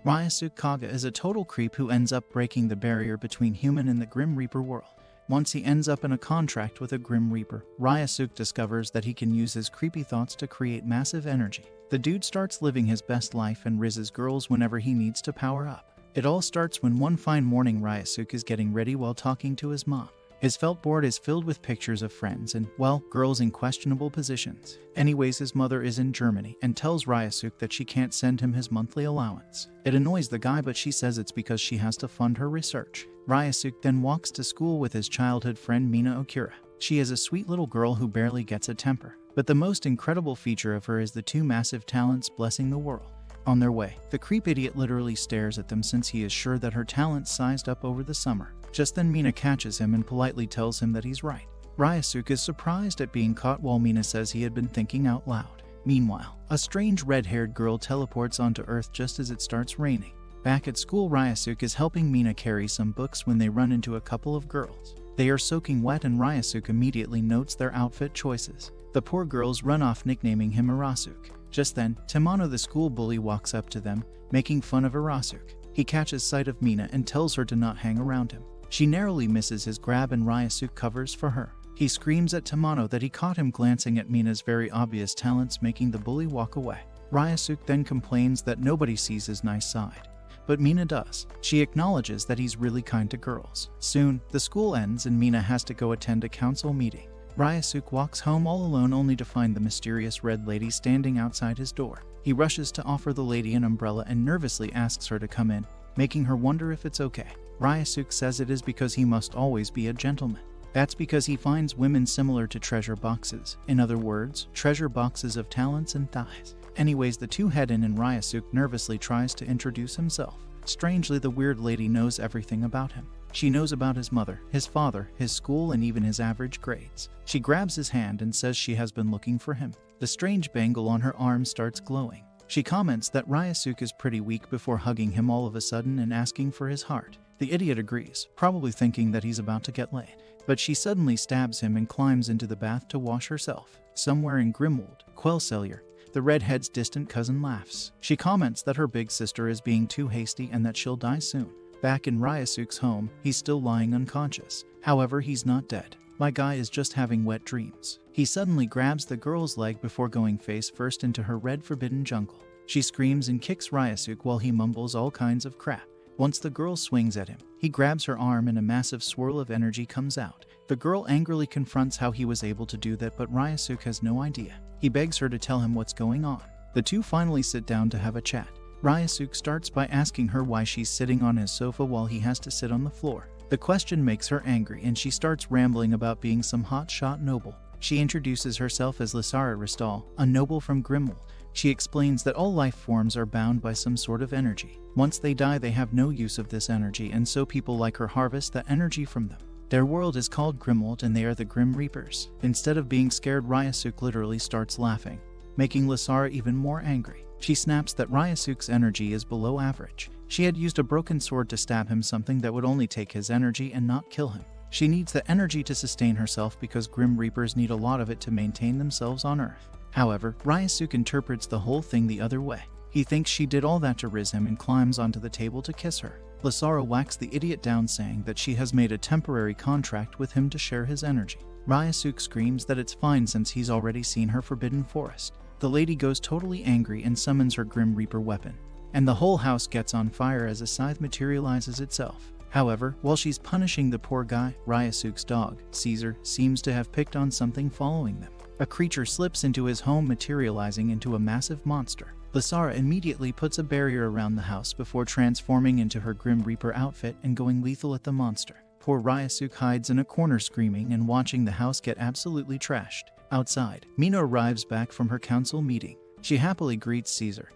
Ryasuke Kaga is a total creep who ends up breaking the barrier between human and the Grim Reaper world. Once he ends up in a contract with a Grim Reaper, Ryasuke discovers that he can use his creepy thoughts to create massive energy. The dude starts living his best life and rizzes girls whenever he needs to power up. It all starts when one fine morning Ryasuke is getting ready while talking to his mom. His felt board is filled with pictures of friends and, well, girls in questionable positions. Anyways, his mother is in Germany and tells Ryasuke that she can't send him his monthly allowance. It annoys the guy, but she says it's because she has to fund her research. Ryasuke then walks to school with his childhood friend Mina Okura. She is a sweet little girl who barely gets a temper. But the most incredible feature of her is the two massive talents blessing the world. On their way, the creep idiot literally stares at them since he is sure that her talents sized up over the summer. Just then Mina catches him and politely tells him that he's right. Ryasuke is surprised at being caught while Mina says he had been thinking out loud. Meanwhile, a strange red-haired girl teleports onto Earth just as it starts raining. Back at school, Ryasuke is helping Mina carry some books when they run into a couple of girls. They are soaking wet and Ryasuke immediately notes their outfit choices. The poor girls run off nicknaming him Arasuke. Just then, Tamano the school bully walks up to them, making fun of Arasuke. He catches sight of Mina and tells her to not hang around him. She narrowly misses his grab and Ryasuke covers for her. He screams at Tamano that he caught him glancing at Mina's very obvious talents, making the bully walk away. Ryasuke then complains that nobody sees his nice side. But Mina does. She acknowledges that he's really kind to girls. Soon, the school ends and Mina has to go attend a council meeting. Ryasuke walks home all alone only to find the mysterious red lady standing outside his door. He rushes to offer the lady an umbrella and nervously asks her to come in, making her wonder if it's okay. Ryasuke says it is because he must always be a gentleman. That's because he finds women similar to treasure boxes. In other words, treasure boxes of talents and thighs. Anyways, the two head in and Ryasuke nervously tries to introduce himself. Strangely, the weird lady knows everything about him. She knows about his mother, his father, his school, and even his average grades. She grabs his hand and says she has been looking for him. The strange bangle on her arm starts glowing. She comments that Ryasuke is pretty weak before hugging him all of a sudden and asking for his heart. The idiot agrees, probably thinking that he's about to get laid. But she suddenly stabs him and climbs into the bath to wash herself. Somewhere in Grimwald, Quelsellier, the redhead's distant cousin laughs. She comments that her big sister is being too hasty and that she'll die soon. Back in Ryasuke's home, he's still lying unconscious. However, he's not dead. My guy is just having wet dreams. He suddenly grabs the girl's leg before going face first into her red forbidden jungle. She screams and kicks Ryasuke while he mumbles all kinds of crap. Once the girl swings at him, he grabs her arm and a massive swirl of energy comes out. The girl angrily confronts how he was able to do that, but Ryasuke has no idea. He begs her to tell him what's going on. The two finally sit down to have a chat. Ryasuke starts by asking her why she's sitting on his sofa while he has to sit on the floor. The question makes her angry and she starts rambling about being some hotshot noble. She introduces herself as Lysara Ristal, a noble from Grimwald. She explains that all life forms are bound by some sort of energy. Once they die, they have no use of this energy, and so people like her harvest that energy from them. Their world is called Grimwald and they are the Grim Reapers. Instead of being scared, Ryasuke literally starts laughing, making Lysara even more angry. She snaps that Ryasuke's energy is below average. She had used a broken sword to stab him, something that would only take his energy and not kill him. She needs the energy to sustain herself because Grim Reapers need a lot of it to maintain themselves on Earth. However, Ryasuke interprets the whole thing the other way. He thinks she did all that to rizz him and climbs onto the table to kiss her. Lysara whacks the idiot down, saying that she has made a temporary contract with him to share his energy. Ryasuke screams that it's fine since he's already seen her forbidden forest. The lady goes totally angry and summons her Grim Reaper weapon, and the whole house gets on fire as a scythe materializes itself. However, while she's punishing the poor guy, Ryasuke's dog, Caesar, seems to have picked on something following them. A creature slips into his home, materializing into a massive monster. Lysara immediately puts a barrier around the house before transforming into her Grim Reaper outfit and going lethal at the monster. Poor Ryasuke hides in a corner screaming and watching the house get absolutely trashed. Outside, Mina arrives back from her council meeting. She happily greets Caesar,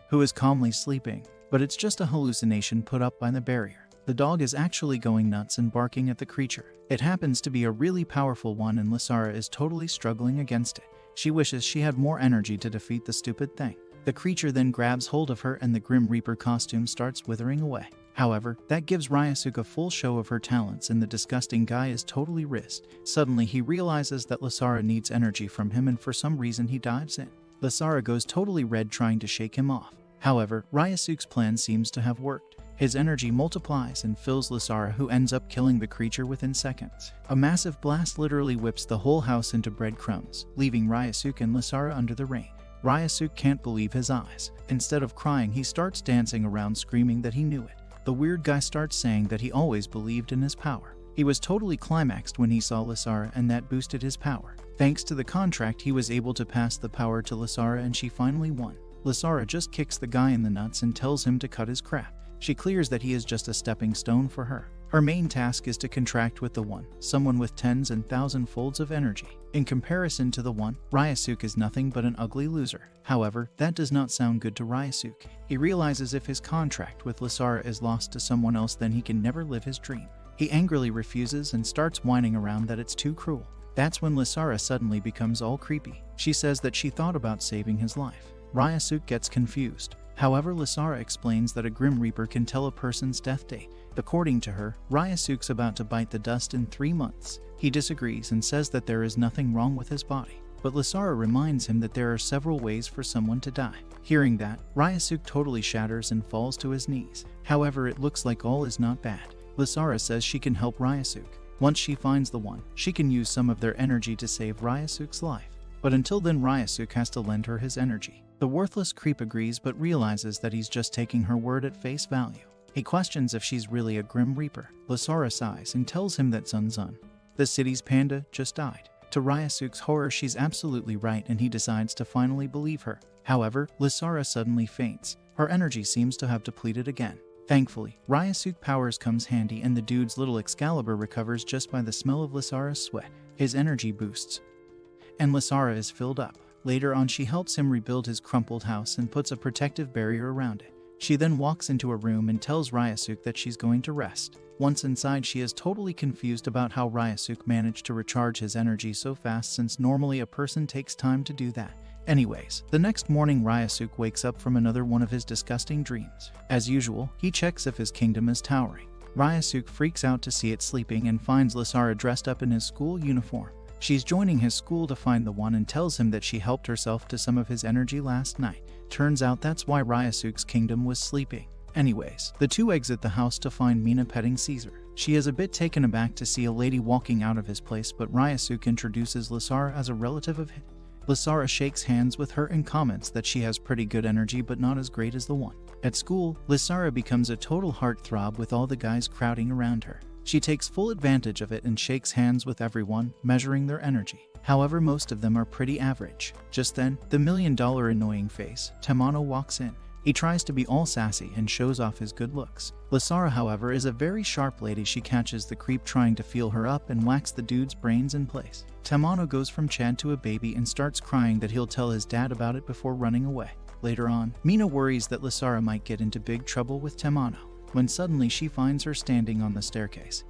who is calmly sleeping, but it's just a hallucination put up by the barrier. The dog is actually going nuts and barking at the creature. It happens to be a really powerful one and Lysara is totally struggling against it. She wishes she had more energy to defeat the stupid thing. The creature then grabs hold of her and the Grim Reaper costume starts withering away. However, that gives Ryasuke a full show of her talents and the disgusting guy is totally rizzed. Suddenly he realizes that Lysara needs energy from him and for some reason he dives in. Lysara goes totally red trying to shake him off. However, Ryasuke's plan seems to have worked. His energy multiplies and fills Lasara, who ends up killing the creature within seconds. A massive blast literally whips the whole house into breadcrumbs, leaving Ryasuke and Lasara under the rain. Ryasuke can't believe his eyes. Instead of crying, he starts dancing around, screaming that he knew it. The weird guy starts saying that he always believed in his power. He was totally climaxed when he saw Lasara, and that boosted his power. Thanks to the contract, he was able to pass the power to Lasara, and she finally won. Lasara just kicks the guy in the nuts and tells him to cut his crap. She clears that he is just a stepping stone for her. Her main task is to contract with the One, someone with tens and thousand-folds of energy. In comparison to the One, Ryasuke is nothing but an ugly loser. However, that does not sound good to Ryasuke. He realizes if his contract with Lasara is lost to someone else, then he can never live his dream. He angrily refuses and starts whining around that it's too cruel. That's when Lasara suddenly becomes all creepy. She says that she thought about saving his life. Ryasuke gets confused. However, Lasara explains that a Grim Reaper can tell a person's death date. According to her, Ryasuke's about to bite the dust in 3 months. He disagrees and says that there is nothing wrong with his body. But Lasara reminds him that there are several ways for someone to die. Hearing that, Ryasuke totally shatters and falls to his knees. However, it looks like all is not bad. Lasara says she can help Ryasuke. Once she finds the One, she can use some of their energy to save Ryasuke's life. But until then, Ryasuke has to lend her his energy. The worthless creep agrees but realizes that he's just taking her word at face value. He questions if she's really a Grim Reaper. Lasara sighs and tells him that Zun, the city's panda, just died. To Ryasuke's horror, she's absolutely right, and he decides to finally believe her. However, Lasara suddenly faints. Her energy seems to have depleted again. Thankfully, Ryasuke powers comes handy, and the dude's little Excalibur recovers just by the smell of Lasara's sweat. His energy boosts, and Lasara is filled up. Later on, she helps him rebuild his crumpled house and puts a protective barrier around it. She then walks into a room and tells Ryasuke that she's going to rest. Once inside, she is totally confused about how Ryasuke managed to recharge his energy so fast, since normally a person takes time to do that. Anyways, the next morning, Ryasuke wakes up from another one of his disgusting dreams. As usual, he checks if his kingdom is towering. Ryasuke freaks out to see it sleeping and finds Lasara dressed up in his school uniform. She's joining his school to find the One and tells him that she helped herself to some of his energy last night. Turns out that's why Ryasuke's kingdom was sleeping. Anyways, the two exit the house to find Mina petting Caesar. She is a bit taken aback to see a lady walking out of his place, but Ryasuke introduces Lasara as a relative of his. Lasara shakes hands with her and comments that she has pretty good energy but not as great as the One. At school, Lasara becomes a total heartthrob with all the guys crowding around her. She takes full advantage of it and shakes hands with everyone, measuring their energy. However, most of them are pretty average. Just then, the $1 million annoying face, Tamano, walks in. He tries to be all sassy and shows off his good looks. Lasara, however, is a very sharp lady. She catches the creep trying to feel her up and whacks the dude's brains in place. Tamano goes from Chad to a baby and starts crying that he'll tell his dad about it before running away. Later on, Mina worries that Lasara might get into big trouble with Tamano, when suddenly she finds her standing on the staircase.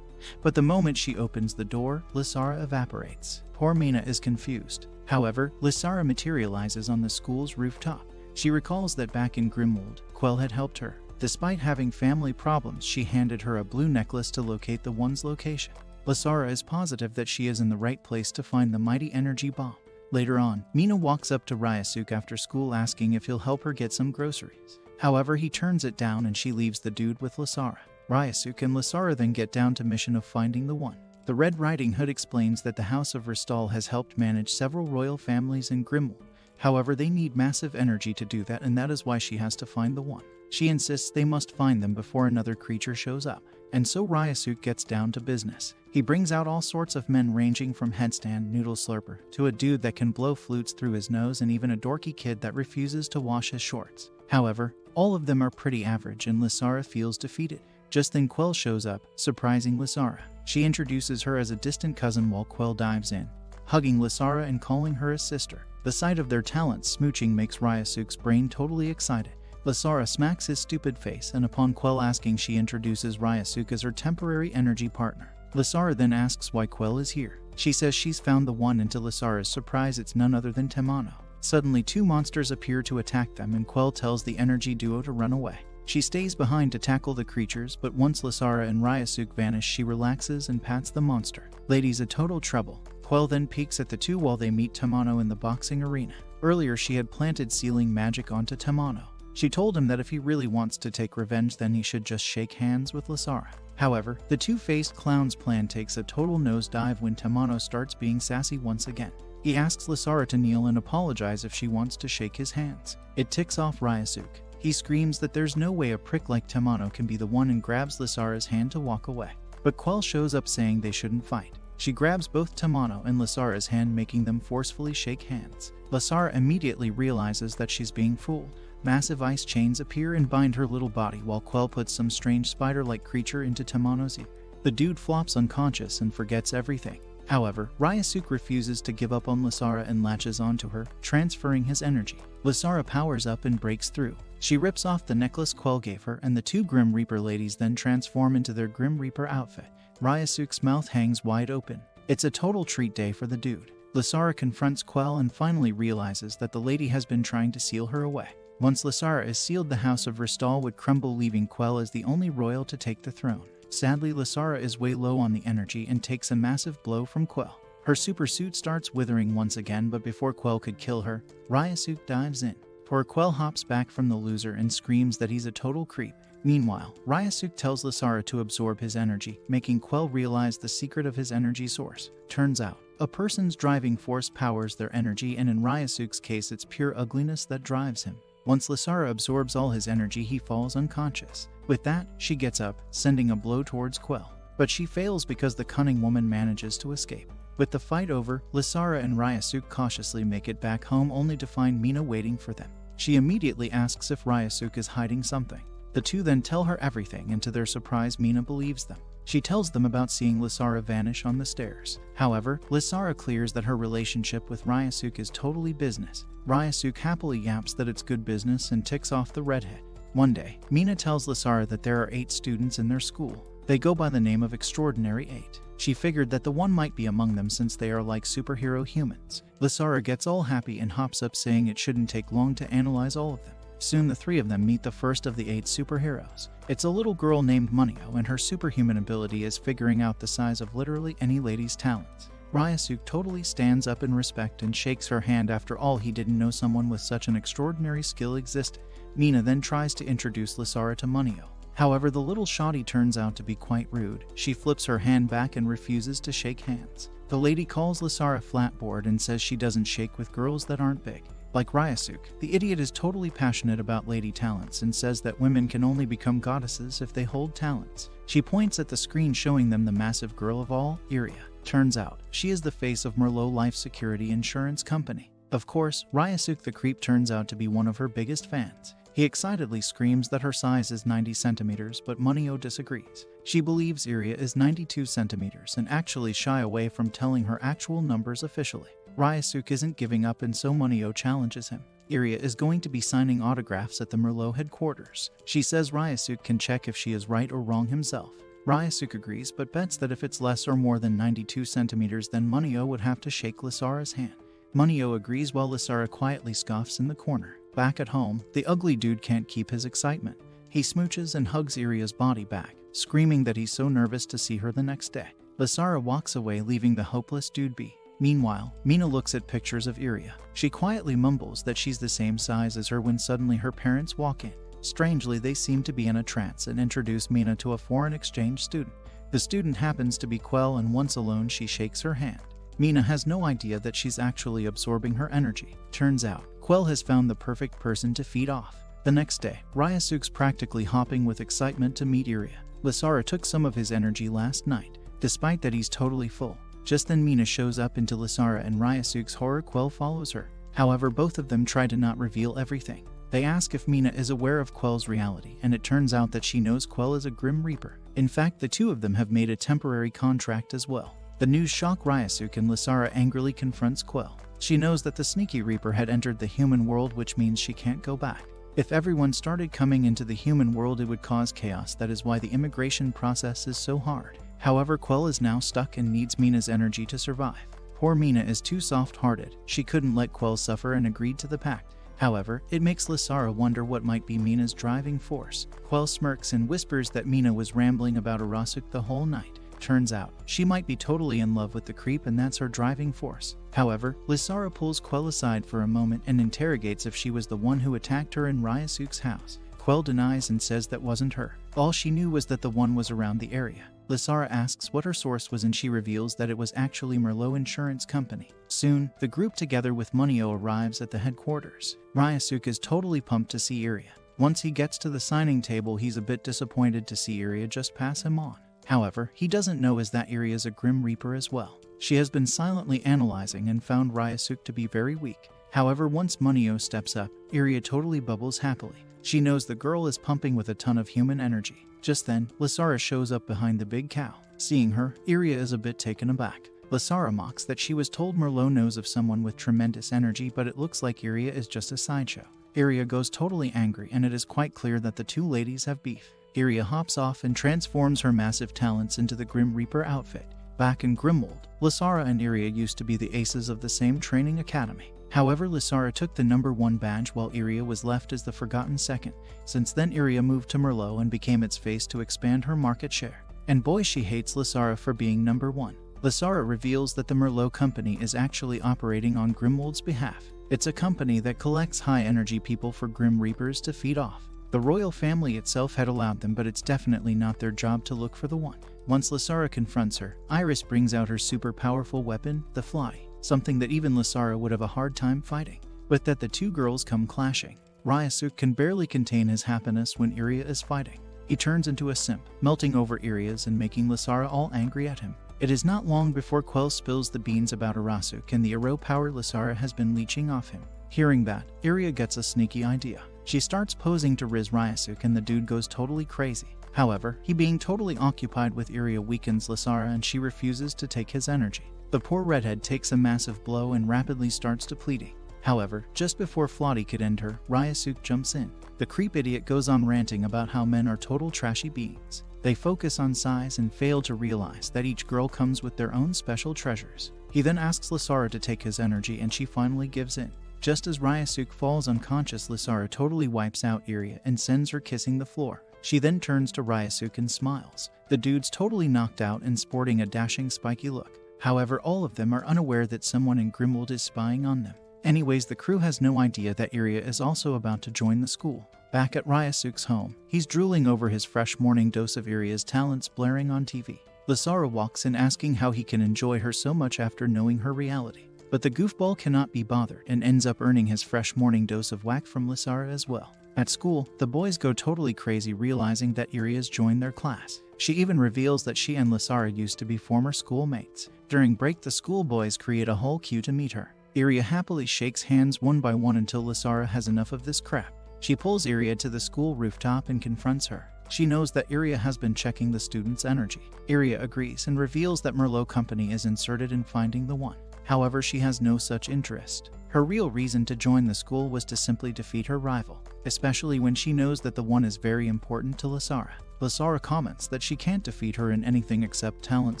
But the moment she opens the door, Lasara evaporates. Poor Mina is confused. However, Lasara materializes on the school's rooftop. She recalls that back in Grimwald, Quell had helped her. Despite having family problems, she handed her a blue necklace to locate the One's location. Lasara is positive that she is in the right place to find the mighty energy bomb. Later on, Mina walks up to Ryasuke after school asking if he'll help her get some groceries. However, he turns it down and she leaves the dude with Lasara. Ryasuke and Lasara then get down to mission of finding the One. The Red Riding Hood explains that the House of Ristal has helped manage several royal families in Grimwald. However, they need massive energy to do that, and that is why she has to find the One. She insists they must find them before another creature shows up, and so Ryasuke gets down to business. He brings out all sorts of men, ranging from headstand noodle slurper to a dude that can blow flutes through his nose, and even a dorky kid that refuses to wash his shorts. However, all of them are pretty average, and Lasara feels defeated. Just then Quell shows up, surprising Lasara. She introduces her as a distant cousin while Quell dives in, hugging Lasara and calling her a sister. The sight of their talents smooching makes Ryasuke's brain totally excited. Lasara smacks his stupid face, and upon Quell asking, she introduces Ryasuke as her temporary energy partner. Lasara then asks why Quell is here. She says she's found the One, and to Lasara's surprise, it's none other than Tamano. Suddenly, two monsters appear to attack them, and Quell tells the energy duo to run away. She stays behind to tackle the creatures, but once Lasara and Ryasuke vanish, she relaxes and pats the monster. Lady's a total trouble. Quell then peeks at the two while they meet Tamano in the boxing arena. Earlier, she had planted sealing magic onto Tamano. She told him that if he really wants to take revenge, then he should just shake hands with Lasara. However, the two-faced clown's plan takes a total nosedive when Tamano starts being sassy once again. He asks Lasara to kneel and apologize if she wants to shake his hands. It ticks off Ryasuke. He screams that there's no way a prick like Tamano can be the one and grabs Lasara's hand to walk away. But Quell shows up saying they shouldn't fight. She grabs both Tamano and Lasara's hand, making them forcefully shake hands. Lasara immediately realizes that she's being fooled. Massive ice chains appear and bind her little body while Quell puts some strange spider-like creature into Tamano's ear. The dude flops unconscious and forgets everything. However, Ryasuke refuses to give up on Lasara and latches onto her, transferring his energy. Lasara powers up and breaks through. She rips off the necklace Quell gave her, and the two Grim Reaper ladies then transform into their Grim Reaper outfit. Ryasuke's mouth hangs wide open. It's a total treat day for the dude. Lasara confronts Quell and finally realizes that the lady has been trying to seal her away. Once Lasara is sealed, the House of Ristal would crumble, leaving Quell as the only royal to take the throne. Sadly, Lasara is way low on the energy and takes a massive blow from Quell. Her super suit starts withering once again, but before Quell could kill her, Ryasuke dives in. Poor Quell hops back from the loser and screams that he's a total creep. Meanwhile, Ryasuke tells Lasara to absorb his energy, making Quell realize the secret of his energy source. Turns out, a person's driving force powers their energy, and in Ryasuke's case it's pure ugliness that drives him. Once Lasara absorbs all his energy, he falls unconscious. With that, she gets up, sending a blow towards Quell. But she fails because the cunning woman manages to escape. With the fight over, Lasara and Ryasuke cautiously make it back home, only to find Mina waiting for them. She immediately asks if Ryasuke is hiding something. The two then tell her everything, and to their surprise, Mina believes them. She tells them about seeing Lasara vanish on the stairs. However, Lasara clears that her relationship with Ryasuke is totally business. Ryasuke happily yaps that it's good business and ticks off the redhead. One day, Mina tells Lasara that there are 8 students in their school. They go by the name of Extraordinary 8. She figured that the one might be among them since they are like superhero humans. Lasara gets all happy and hops up, saying it shouldn't take long to analyze all of them. Soon the 3 of them meet the first of the 8 superheroes. It's a little girl named Munio, and her superhuman ability is figuring out the size of literally any lady's talons. Ryasuke totally stands up in respect and shakes her hand. After all, he didn't know someone with such an extraordinary skill existed. Mina then tries to introduce Lasara to Munio. However, the little shoddy turns out to be quite rude. She flips her hand back and refuses to shake hands. The lady calls Lasara flatboard and says she doesn't shake with girls that aren't big. Like Ryasuke, the idiot is totally passionate about lady talents and says that women can only become goddesses if they hold talents. She points at the screen showing them the massive girl of all, Iria. Turns out, she is the face of Merlot Life Security Insurance Company. Of course, Ryasuke the creep turns out to be one of her biggest fans. He excitedly screams that her size is 90 centimeters, but Munio disagrees. She believes Iria is 92 centimeters and actually shy away from telling her actual numbers officially. Ryasuke isn't giving up, and so Munio challenges him. Iria is going to be signing autographs at the Merlot headquarters. She says Ryasuke can check if she is right or wrong himself. Ryasuke agrees, but bets that if it's less or more than 92 centimeters, then Munio would have to shake Lasara's hand. Munio agrees while Lasara quietly scoffs in the corner. Back at home, the ugly dude can't keep his excitement. He smooches and hugs Iria's body back, screaming that he's so nervous to see her the next day. Lasara walks away, leaving the hopeless dude be. Meanwhile, Mina looks at pictures of Iria. She quietly mumbles that she's the same size as her when suddenly her parents walk in. Strangely, they seem to be in a trance and introduce Mina to a foreign exchange student. The student happens to be Quell, and once alone she shakes her hand. Mina has no idea that she's actually absorbing her energy. Turns out, Quell has found the perfect person to feed off. The next day, Ryasuke's practically hopping with excitement to meet Iria. Lasara took some of his energy last night. Despite that, he's totally full. Just then Mina shows up into Lasara, and Ryasuke's horror, Quell follows her. However, both of them try to not reveal everything. They ask if Mina is aware of Quell's reality, and it turns out that she knows Quell is a Grim Reaper. In fact, the two of them have made a temporary contract as well. The news shocks Ryasuke, and Lasara angrily confronts Quell. She knows that the sneaky Reaper had entered the human world, which means she can't go back. If everyone started coming into the human world, it would cause chaos. That is why the immigration process is so hard. However, Quell is now stuck and needs Mina's energy to survive. Poor Mina is too soft-hearted. She couldn't let Quell suffer and agreed to the pact. However, it makes Lasara wonder what might be Mina's driving force. Quell smirks and whispers that Mina was rambling about Arasuke the whole night. Turns out, she might be totally in love with the creep and that's her driving force. However, Lisara pulls Quell aside for a moment and interrogates if she was the one who attacked her in Ryasuk's house. Quell denies and says that wasn't her. All she knew was that the one was around the area. Lisara asks what her source was and she reveals that it was actually Merlot Insurance Company. Soon, the group together with Munio arrives at the headquarters. Ryasuk is totally pumped to see Iria. Once he gets to the signing table, he's a bit disappointed to see Iria just pass him on. However, he doesn't know is that Iria is a Grim Reaper as well. She has been silently analyzing and found Ryasuk to be very weak. However, once Munio steps up, Iria totally bubbles happily. She knows the girl is pumping with a ton of human energy. Just then, Lisara shows up behind the big cow. Seeing her, Iria is a bit taken aback. Lisara mocks that she was told Merlot knows of someone with tremendous energy, but it looks like Iria is just a sideshow. Iria goes totally angry and it is quite clear that the two ladies have beef. Iria hops off and transforms her massive talents into the Grim Reaper outfit. Back in Grimwald, Lisara and Iria used to be the aces of the same training academy. However, Lisara took the #1 badge while Iria was left as the forgotten second. Since then, Iria moved to Merlot and became its face to expand her market share. And boy, she hates Lisara for being #1. Lisara reveals that the Merlot company is actually operating on Grimwald's behalf. It's a company that collects high-energy people for Grim Reapers to feed off. The royal family itself had allowed them, but it's definitely not their job to look for the one. Once Lisara confronts her, Iris brings out her super powerful weapon, the Fly, something that even Lisara would have a hard time fighting. But that the two girls come clashing. Ryasuk can barely contain his happiness when Iria is fighting. He turns into a simp, melting over Iria's and making Lisara all angry at him. It is not long before Quell spills the beans about Arasuk and the Aro power Lisara has been leeching off him. Hearing that, Iria gets a sneaky idea. She starts posing to Riz Ryasuk and the dude goes totally crazy. However, he being totally occupied with Iria weakens Lisara and she refuses to take his energy. The poor redhead takes a massive blow and rapidly starts depleting. However, just before Flotty could end her, Ryasuk jumps in. The creep idiot goes on ranting about how men are total trashy beings. They focus on size and fail to realize that each girl comes with their own special treasures. He then asks Lisara to take his energy and she finally gives in. Just as Ryasuk falls unconscious, Lisara totally wipes out Iria and sends her kissing the floor. She then turns to Ryasuk and smiles. The dude's totally knocked out and sporting a dashing spiky look. However, all of them are unaware that someone in Grimwald is spying on them. Anyways, the crew has no idea that Iria is also about to join the school. Back at Ryasuk's home, he's drooling over his fresh morning dose of Iria's talents blaring on TV. Lisara walks in asking how he can enjoy her so much after knowing her reality. But the goofball cannot be bothered and ends up earning his fresh morning dose of whack from Lisara as well. At school, the boys go totally crazy realizing that Iria's joined their class. She even reveals that she and Lisara used to be former schoolmates. During break, the schoolboys create a whole queue to meet her. Iria happily shakes hands one by one until Lisara has enough of this crap. She pulls Iria to the school rooftop and confronts her. She knows that Iria has been checking the students' energy. Iria agrees and reveals that Merlot Company is inserted in finding the one. However, she has no such interest. Her real reason to join the school was to simply defeat her rival, especially when she knows that the one is very important to Lisara. Lisara comments that she can't defeat her in anything except talent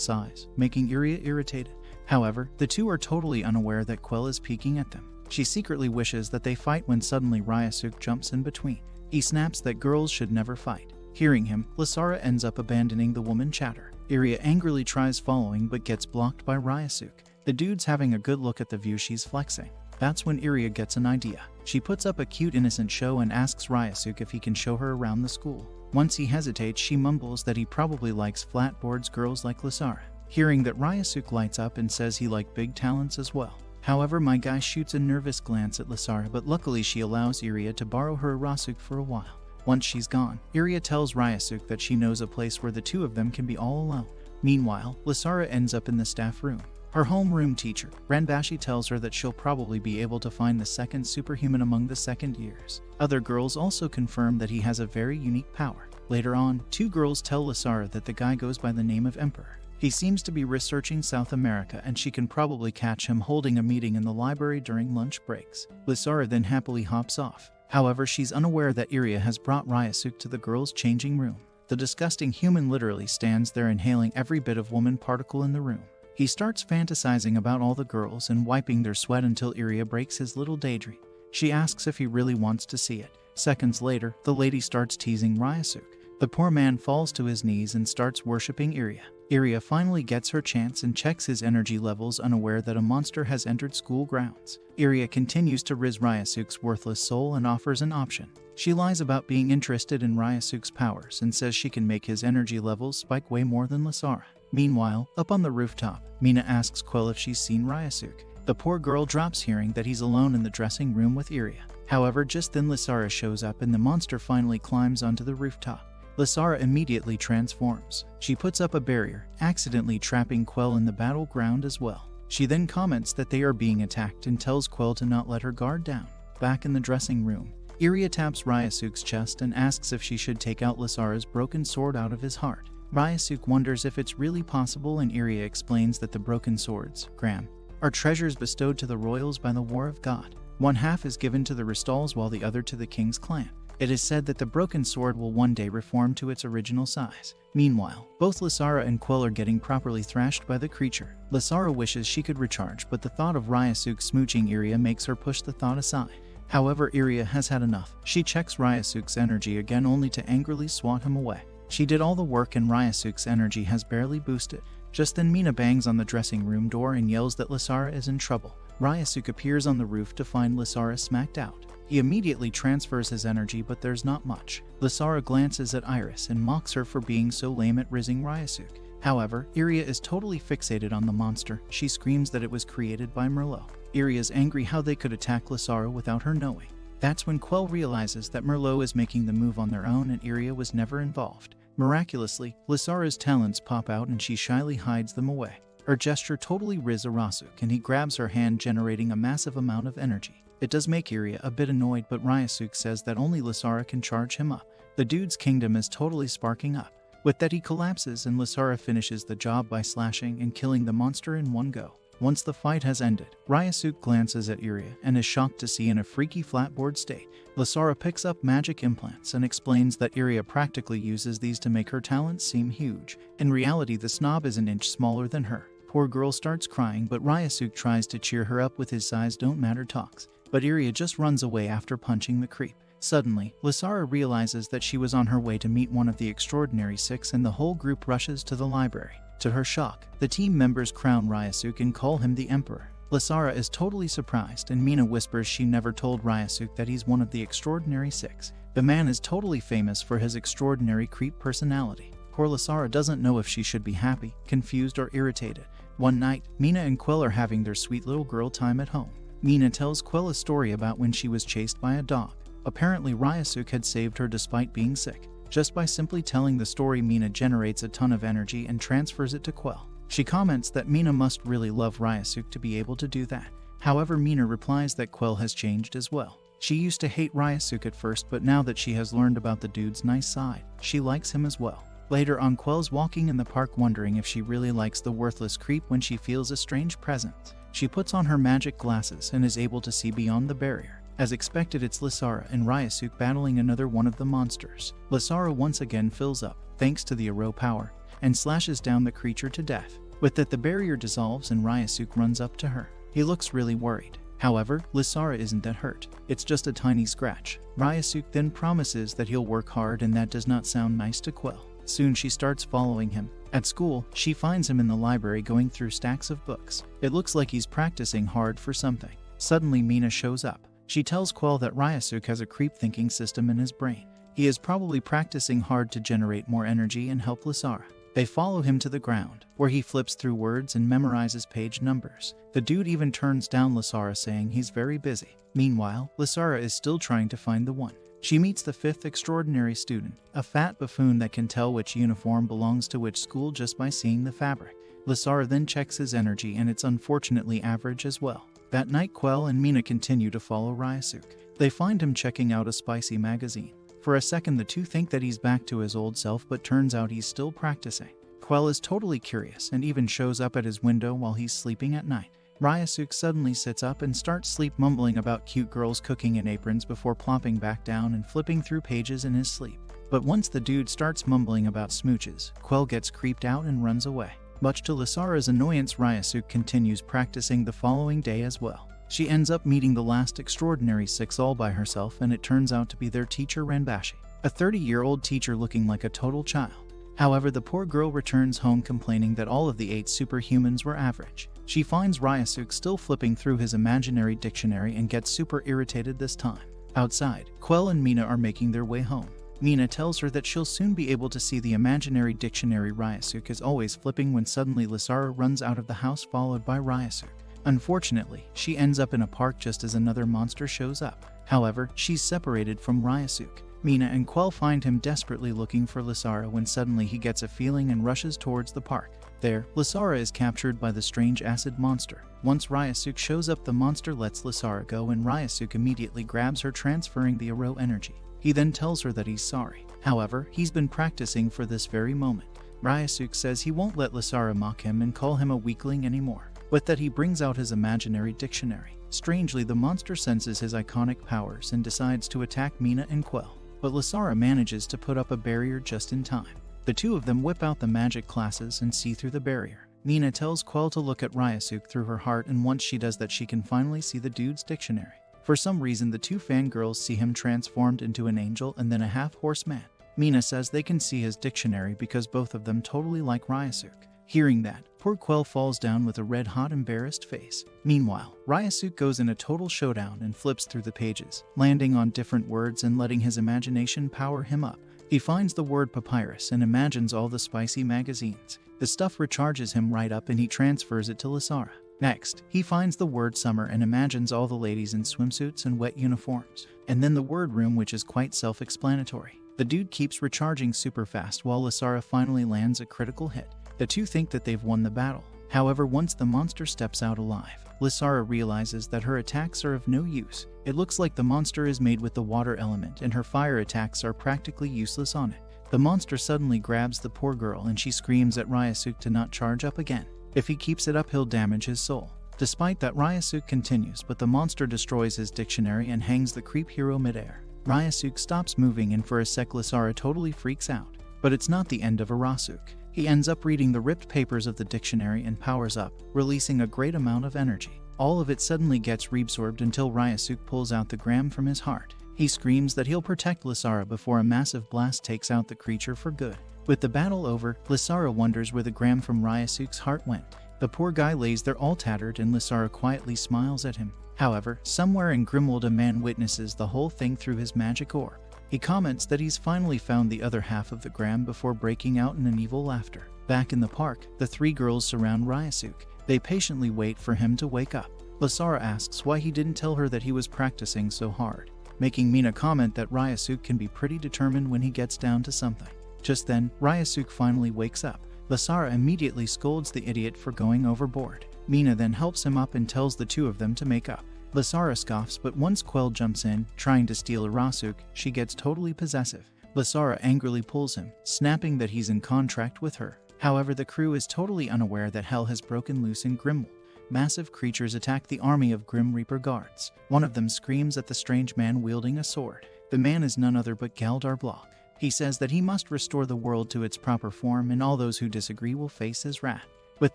size, making Iria irritated. However, the two are totally unaware that Quell is peeking at them. She secretly wishes that they fight when suddenly Ryasuk jumps in between. He snaps that girls should never fight. Hearing him, Lisara ends up abandoning the woman chatter. Iria angrily tries following but gets blocked by Ryasuk. The dude's having a good look at the view she's flexing. That's when Iria gets an idea. She puts up a cute innocent show and asks Ryasuk if he can show her around the school. Once he hesitates, she mumbles that he probably likes flatboards girls like Lisara. Hearing that, Ryasuk lights up and says he likes big talents as well. However, my guy shoots a nervous glance at Lisara, but luckily she allows Iria to borrow her Arasuk for a while. Once she's gone, Iria tells Ryasuk that she knows a place where the two of them can be all alone. Meanwhile, Lisara ends up in the staff room. Her homeroom teacher, Ranbashi, tells her that she'll probably be able to find the second superhuman among the second years. Other girls also confirm that he has a very unique power. Later on, two girls tell Lisara that the guy goes by the name of Emperor. He seems to be researching South America and she can probably catch him holding a meeting in the library during lunch breaks. Lisara then happily hops off. However, she's unaware that Iria has brought Ryasuk to the girls' changing room. The disgusting human literally stands there inhaling every bit of woman particle in the room. He starts fantasizing about all the girls and wiping their sweat until Iria breaks his little daydream. She asks if he really wants to see it. Seconds later, the lady starts teasing Ryasuk. The poor man falls to his knees and starts worshipping Iria. Iria finally gets her chance and checks his energy levels, unaware that a monster has entered school grounds. Iria continues to riz Ryasuk's worthless soul and offers an option. She lies about being interested in Ryasuk's powers and says she can make his energy levels spike way more than Lasara. Meanwhile, up on the rooftop, Mina asks Quell if she's seen Ryasuk. The poor girl drops, hearing that he's alone in the dressing room with Iria. However, just then Lasara shows up and the monster finally climbs onto the rooftop. Lasara immediately transforms. She puts up a barrier, accidentally trapping Quell in the battleground as well. She then comments that they are being attacked and tells Quell to not let her guard down. Back in the dressing room, Iria taps Ryasuk's chest and asks if she should take out Lasara's broken sword out of his heart. Ryasuk wonders if it's really possible, and Iria explains that the broken swords, Graham, are treasures bestowed to the royals by the War of God. One half is given to the Restals while the other to the king's clan. It is said that the broken sword will one day reform to its original size. Meanwhile, both Lasara and Quell are getting properly thrashed by the creature. Lasara wishes she could recharge, but the thought of Ryasuk smooching Iria makes her push the thought aside. However, Iria has had enough. She checks Ryasuk's energy again, only to angrily swat him away. She did all the work and Ryasuk's energy has barely boosted. Just then Mina bangs on the dressing room door and yells that Lasara is in trouble. Ryasuk appears on the roof to find Lasara smacked out. He immediately transfers his energy, but there's not much. Lasara glances at Iris and mocks her for being so lame at rizzing Ryasuk. However, Iria is totally fixated on the monster. She screams that it was created by Merlot. Iria is angry how they could attack Lasara without her knowing. That's when Quell realizes that Merlot is making the move on their own and Iria was never involved. Miraculously, Lasara's talents pop out and she shyly hides them away. Her gesture totally riz Ryasuk and he grabs her hand, generating a massive amount of energy. It does make Iria a bit annoyed, but Ryasuk says that only Lasara can charge him up. The dude's kingdom is totally sparking up. With that, he collapses and Lasara finishes the job by slashing and killing the monster in one go. Once the fight has ended, Ryasuk glances at Iria and is shocked to see in a freaky flatboard state. Lasara picks up magic implants and explains that Iria practically uses these to make her talents seem huge. In reality, the snob is an inch smaller than her. Poor girl starts crying, but Ryasuk tries to cheer her up with his size don't matter talks. But Iria just runs away after punching the creep. Suddenly, Lasara realizes that she was on her way to meet one of the Extraordinary Six and the whole group rushes to the library. To her shock, the team members crown Ryasuk and call him the Emperor. Lasara is totally surprised and Mina whispers she never told Ryasuk that he's one of the Extraordinary Six. The man is totally famous for his extraordinary creep personality. Poor Lasara doesn't know if she should be happy, confused, or irritated. One night, Mina and Quell are having their sweet little girl time at home. Mina tells Quell a story about when she was chased by a dog. Apparently, Ryasuk had saved her despite being sick. Just by simply telling the story, Mina generates a ton of energy and transfers it to Quell. She comments that Mina must really love Ryasuk to be able to do that. However, Mina replies that Quell has changed as well. She used to hate Ryasuk at first, but now that she has learned about the dude's nice side, she likes him as well. Later on, Quell's walking in the park wondering if she really likes the worthless creep when she feels a strange presence. She puts on her magic glasses and is able to see beyond the barrier. As expected, it's Lasara and Ryasuk battling another one of the monsters. Lasara once again fills up, thanks to the Aro power, and slashes down the creature to death. With that, the barrier dissolves and Ryasuk runs up to her. He looks really worried. However, Lasara isn't that hurt. It's just a tiny scratch. Ryasuk then promises that he'll work hard, and that does not sound nice to Quell. Soon she starts following him. At school, she finds him in the library going through stacks of books. It looks like he's practicing hard for something. Suddenly, Mina shows up. She tells Quell that Ryasuk has a creep thinking system in his brain. He is probably practicing hard to generate more energy and help Lasara. They follow him to the ground, where he flips through words and memorizes page numbers. The dude even turns down Lasara, saying he's very busy. Meanwhile, Lasara is still trying to find the one. She meets the fifth extraordinary student, a fat buffoon that can tell which uniform belongs to which school just by seeing the fabric. Lasara then checks his energy and it's unfortunately average as well. That night, Quell and Mina continue to follow Ryasuk. They find him checking out a spicy magazine. For a second, the two think that he's back to his old self, but turns out he's still practicing. Quell is totally curious and even shows up at his window while he's sleeping at night. Ryasuk suddenly sits up and starts sleep mumbling about cute girls cooking in aprons before plopping back down and flipping through pages in his sleep. But once the dude starts mumbling about smooches, Quell gets creeped out and runs away. Much to Lasara's annoyance, Ryasuk continues practicing the following day as well. She ends up meeting the last Extraordinary Six all by herself, and it turns out to be their teacher Ranbashi. a 30-year-old teacher looking like a total child. However, the poor girl returns home complaining that all of the 8 superhumans were average. She finds Ryasuke still flipping through his imaginary dictionary and gets super irritated this time. Outside, Quell and Mina are making their way home. Mina tells her that she'll soon be able to see the imaginary dictionary. Ryasuke is always flipping when suddenly Lisara runs out of the house followed by Ryasuke. Unfortunately, she ends up in a park just as another monster shows up. However, she's separated from Ryasuke. Mina and Quell find him desperately looking for Lisara when suddenly he gets a feeling and rushes towards the park. There, Lisara is captured by the strange acid monster. Once Ryasuke shows up, the monster lets Lisara go and Ryasuke immediately grabs her, transferring the Aro energy. He then tells her that he's sorry. However, he's been practicing for this very moment. Ryasuke says he won't let Lisara mock him and call him a weakling anymore, but that he brings out his imaginary dictionary. Strangely, the monster senses his iconic powers and decides to attack Mina and Quell, but Lisara manages to put up a barrier just in time. The two of them whip out the magic classes and see through the barrier. Mina tells Quell to look at Ryasuke through her heart, and once she does that, she can finally see the dude's dictionary. For some reason, the two fangirls see him transformed into an angel and then a half-horse man. Mina says they can see his dictionary because both of them totally like Ryasuke. Hearing that, poor Quell falls down with a red-hot, embarrassed face. Meanwhile, Ryasuke goes in a total showdown and flips through the pages, landing on different words and letting his imagination power him up. He finds the word papyrus and imagines all the spicy magazines. The stuff recharges him right up and he transfers it to Lisara. Next, he finds the word summer and imagines all the ladies in swimsuits and wet uniforms. And then the word room, which is quite self-explanatory. The dude keeps recharging super fast while Lisara finally lands a critical hit. The two think that they've won the battle. However, once the monster steps out alive, Lisara realizes that her attacks are of no use. It looks like the monster is made with the water element and her fire attacks are practically useless on it. The monster suddenly grabs the poor girl and she screams at Ryasuke to not charge up again. If he keeps it up, he'll damage his soul. Despite that, Ryasuke continues, but the monster destroys his dictionary and hangs the creep hero midair. Ryasuke stops moving and for a sec Lisara totally freaks out. But it's not the end of Ryasuke. He ends up reading the ripped papers of the dictionary and powers up, releasing a great amount of energy. All of it suddenly gets reabsorbed until Ryasuke pulls out the gram from his heart. He screams that he'll protect Lisara before a massive blast takes out the creature for good. With the battle over, Lisara wonders where the gram from Ryasuke's heart went. The poor guy lays there all tattered and Lisara quietly smiles at him. However, somewhere in Grimwald a man witnesses the whole thing through his magic orb. He comments that he's finally found the other half of the gram before breaking out in an evil laughter. Back in the park, the three girls surround Ryasuke. They patiently wait for him to wake up. Lisara asks why he didn't tell her that he was practicing so hard, making Mina comment that Ryasuke can be pretty determined when he gets down to something. Just then, Ryasuke finally wakes up. Lisara immediately scolds the idiot for going overboard. Mina then helps him up and tells the two of them to make up. Lisara scoffs, but once Quell jumps in, trying to steal Ryasuke, she gets totally possessive. Lisara angrily pulls him, snapping that he's in contract with her. However, the crew is totally unaware that hell has broken loose in Grimwald. Massive creatures attack the army of Grim Reaper guards. One of them screams at the strange man wielding a sword. The man is none other but Galdar Block. He says that he must restore the world to its proper form and all those who disagree will face his wrath. With